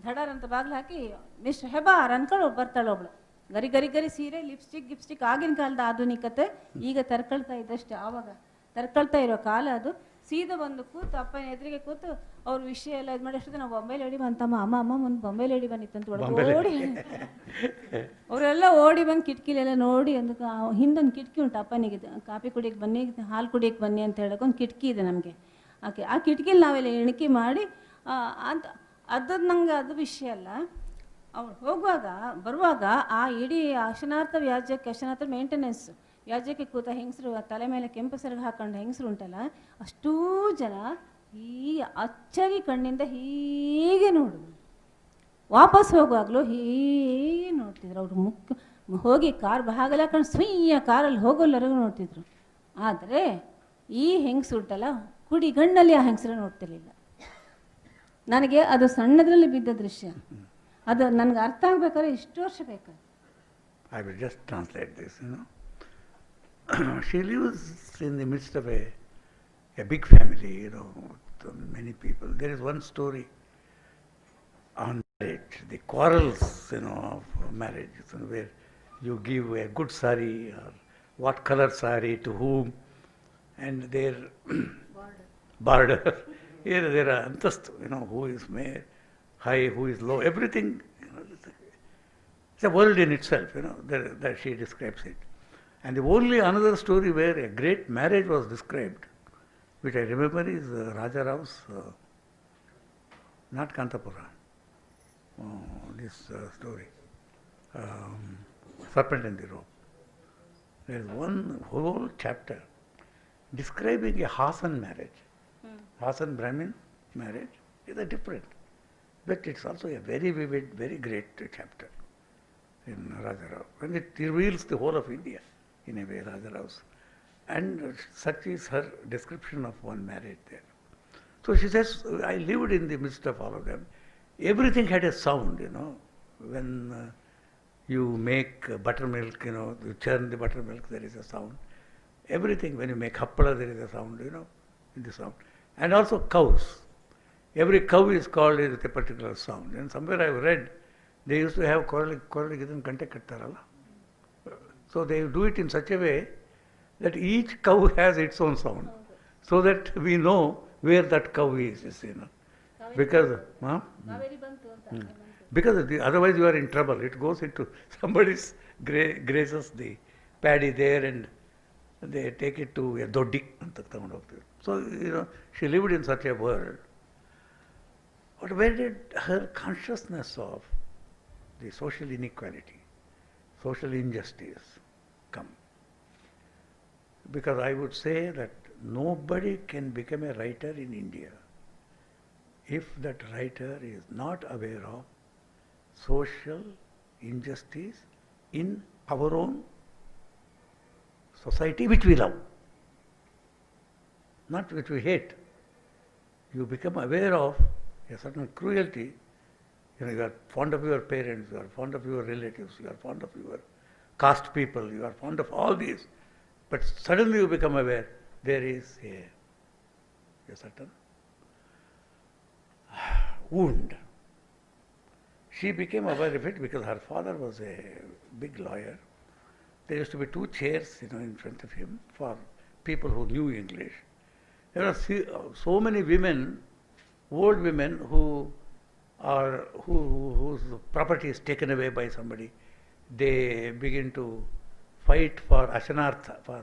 ಧಡಾರ್ ಅಂತ ಬಾಗಿಲು ಹಾಕಿ ಮಿಸ್ಟರ್ ಹೆಬಾರ್ ಅಂದ್ಕೊಂಡು ಬರ್ತಾಳೆ ಒಬ್ಳು. ಗರಿ ಸೀರೆ, ಲಿಪ್ಸ್ಟಿಕ್ ಆಗಿನ ಕಾಲದ ಆಧುನಿಕತೆ, ಈಗ ತರ್ಕೊಳ್ತಾ ಇದ್ದಷ್ಟೇ. ಆವಾಗ ತರ್ಕೊಳ್ತಾ ಇರೋ ಕಾಲ ಅದು. ಸೀದಾ ಬಂದು ಕೂತು ಅಪ್ಪನ ಎದುರಿಗೆ ಕೂತು ಅವ್ರ ವಿಷಯ ಎಲ್ಲ ಇದು ಮಾಡಿ ಅಷ್ಟೊತ್ತೆ ನಾವು ಬಾಂಬೆಲಿ ಲೇಡಿ ಬಂತಮ್ಮ, ಅಮ್ಮ ಮುಂದೆ ಬಾಂಬೆಲಿ ಲೇಡಿ ಬಂದಿತ್ತಂತ ಓಡಿ ಅವರೆಲ್ಲ ಓಡಿ ಬಂದು ಕಿಟಕಿಲೆಲ್ಲ ನೋಡಿ. ಒಂದು ಹಿಂದೊಂದು ಕಿಟಕಿ ಉಂಟು ಅಪ್ಪನಿಗೆ, ಕಾಫಿ ಕುಡಿಯಕ್ಕೆ ಬನ್ನಿ, ಹಾಲು ಕುಡಿಯಕ್ಕೆ ಬನ್ನಿ ಅಂತ ಹೇಳೋಕೆ ಒಂದು ಕಿಟಕಿ ಇದೆ ನಮಗೆ. ಆ ಕಿಟಕಿಲಿ ನಾವೆಲ್ಲ ಎಣಿಕೆ ಮಾಡಿ ಅಂತ ಅದು ನಂಗೆ ಅದು ವಿಷಯ ಅಲ್ಲ. ಅವ್ರು ಬರುವಾಗ ಆ ಇಡೀ ಅಶನಾರ್ಥ ಮೇಂಟೆನೆನ್ಸ್ ವ್ಯಾಜ್ಯಕ್ಕೆ ಕೂತ ಹೆಂಗಸರು, ತಲೆ ಮೇಲೆ ಕೆಂಪು ಸೆರಗು ಹಾಕೊಂಡು ಹೆಂಗಸರು ಉಂಟಲ್ಲ, ಅಷ್ಟೂ ಜನ ಹೀಗೆ ಅಚ್ಚಾಗಿ ಕಣ್ಣಿಂದ ಹೀಗೆ ನೋಡೋದು. ವಾಪಸ್ ಹೋಗುವಾಗಲೂ ಹೀಗೆ ನೋಡ್ತಿದ್ರು. ಅವರು ಹೋಗಿ ಕಾರ್ ಬಾಗಲ ಹಾಕೊಂಡು ಸುಯ್ಯ ಕಾರಲ್ಲಿ ಹೋಗೋಲ್ಲರಿಗೂ ನೋಡ್ತಿದ್ರು. ಆದರೆ ಈ ಹೆಂಗಸರು ಉಂಟಲ್ಲ, ಕುಡಿಗಣ್ಣಲ್ಲಿ ಆ ಹೆಂಗಸರು ನೋಡ್ತಿರ್ಲಿಲ್ಲ. ನನಗೆ ಅದು ಸಣ್ಣದ್ರಲ್ಲಿ ಬಿದ್ದ ದೃಶ್ಯ. ಅದು ನನಗೆ ಅರ್ಥ ಆಗಬೇಕಾದ್ರೆ ಇಷ್ಟು ವರ್ಷ ಬೇಕಾದ್ರೆ. I will just translate this, She lives in the midst of a big family, with many people. There is one story on marriage, the quarrels, of marriage, where you give a good sari or what color sari to whom, and their border. Here there are antastu, who is high, who is low, everything. It's a world in itself, that she describes it. And the only another story where a great marriage was described, which I remember, is Raja Rao's, not Kantapura, this story, Serpent and the Rope. There is one whole chapter describing a Hasan marriage. Hasan Brahmin marriage is a different, but it's also a very vivid, very great chapter in Raja Rao. And it reveals the whole of India, in a way, Raja Rao's. And such is her description of one marriage there. So she says, I lived in the midst of all of them. Everything had a sound, When you make buttermilk, you churn the buttermilk, there is a sound. Everything, when you make happada, there is a sound, in the sound. And also cows. Every cow is called with a particular sound. And somewhere I have read, they used to have koraligidan kante kattaralla. So they do it in such a way that each cow has its own sound, so that we know where that cow is, because otherwise you are in trouble. It goes into somebody's grazes the paddy there, and they take it to a doddi. So she lived in such a world. But where did her consciousness of the social inequality, social injustice come? Because I would say that nobody can become a writer in India if that writer is not aware of social injustice in our own society, which we love, not which we hate. You become aware of a certain cruelty, a You are fond of your parents, you are fond of your relatives, you are fond of your caste people, you are fond of all these. But suddenly you become aware there is a certain wound. She became aware of it because her father was a big lawyer. There used to be 2 chairs, in front of him for people who knew English. There are so many women, old women, whose property is taken away by somebody. They begin to fight for ashanartha, for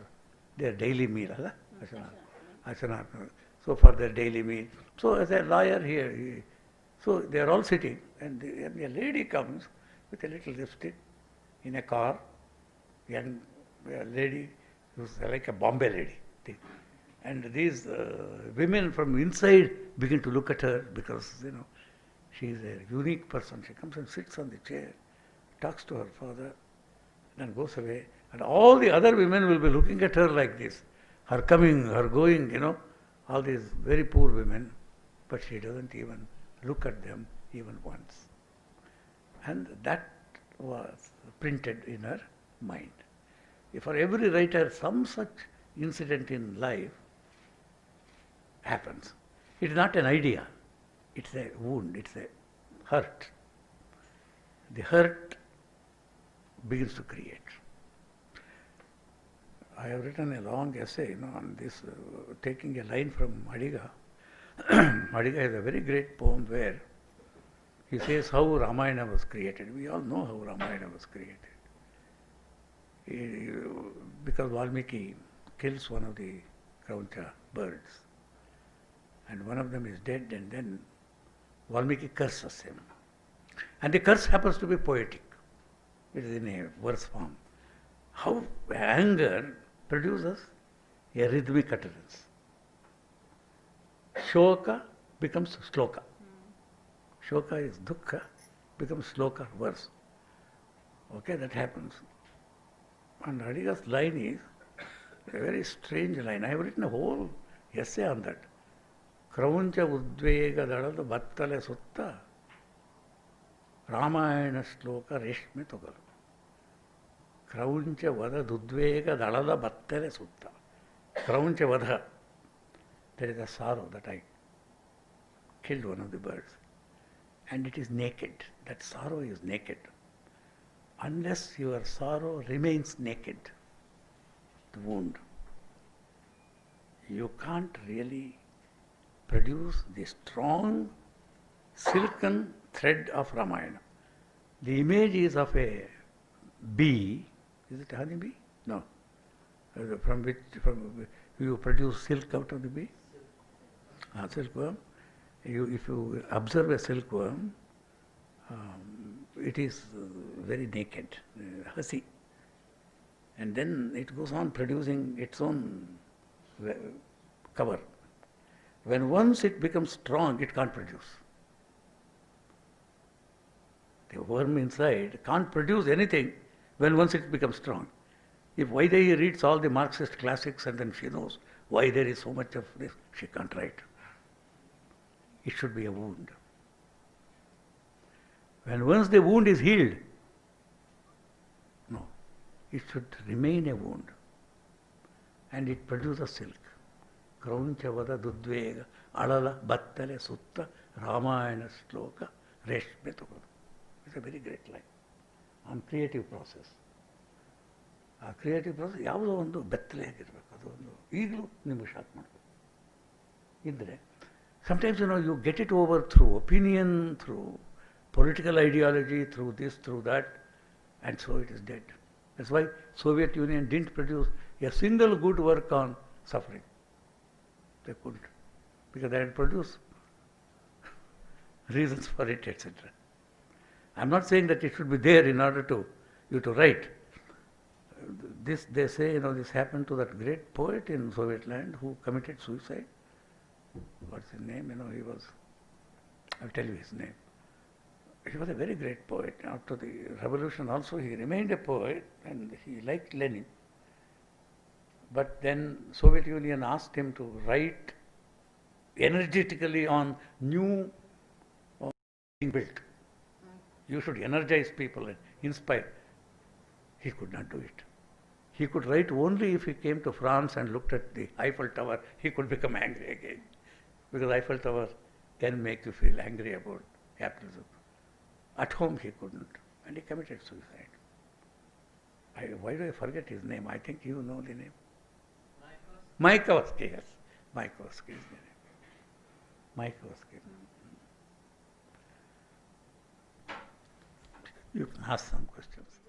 their daily meal. Ashanartha. So for their daily meal. So as a lawyer here, so they are all sitting, and a lady comes with a little lipstick in a car, young lady who's like a Bombay lady. And these women from inside begin to look at her because, she is a unique person. She comes and sits on the chair, talks to her father, and goes away. And all the other women will be looking at her like this. Her coming, her going, all these very poor women. But she doesn't even look at them even once. And that was printed in her mind. For every writer, some such incident in life happens. It is not an idea. It's a wound. It's a hurt. The hurt begins to create. I have written a long essay, on this, taking a line from Adiga. Adiga has a very great poem where he says how Ramayana was created. We all know how Ramayana was created. Because Valmiki kills one of the Krauncha birds, and one of them is dead, and then Valmiki curses him. And the curse happens to be poetic. It is in a verse form. How anger produces a rhythmic utterance. Shoka becomes sloka. Shoka is dukkha, becomes sloka, verse. Okay, that happens. And Adiga's line is a very strange line. I have written a whole essay on that. Krauncha udvega dalada battale sutta Ramayana shloka reshme togalu. Krauncha vada dudvega dalada battale sutta. Krauncha vada. There is a sorrow that I killed one of the birds. And it is naked. That sorrow is naked. Unless your sorrow remains naked, the wound, you can't really produce the strong silken thread of Ramayana. The image is of a bee. Is it honey bee? No. From you produce silk out of the bee? Silkworm. If you observe a silkworm, it is very naked, hussy. And then it goes on producing its own cover. When once it becomes strong, it can't produce. The worm inside can't produce anything when once it becomes strong. If Vaidehi reads all the Marxist classics and then she knows why there is so much of this, she can't write. It should be a wound. When once the wound is healed, no, it should remain a wound. And it produces silk. Krauncha vada dudvega alala battale sutta Ramayana shloka reshme togalu. It's a very great line on creative process. ಆ creative process ಯಾವುದೋ ಒಂದು ಬೆತ್ತಲೆಯಾಗಿರಬೇಕು. ಅದೊಂದು ಈಗಲೂ ನಿಮಗೆ shock ಮಾಡಬೇಕು ಇದ್ದರೆ sometimes you get it over through opinion, through political ideology, through this, through that, and so it is dead. That's why Soviet Union didn't produce a single good work on suffering. They couldn't, because they had produced reasons for it, etc. I'm not saying that it should be there in order to you to write. This, they say, this happened to that great poet in Soviet land who committed suicide. What's his name? He was, I'll tell you his name. He was a very great poet. After the revolution also he remained a poet and he liked Lenin. But then Soviet Union asked him to write energetically on new being built. You should energize people and inspire. He could not do it. He could write only if he came to France and looked at the Eiffel Tower, he could become angry again. Because Eiffel Tower can make you feel angry about capitalism. At home he couldn't, and he committed suicide. Why do I forget his name? I think you know the name. Mayakovsky, yes. Mayakovsky is the name. Mayakovsky. You can ask some questions.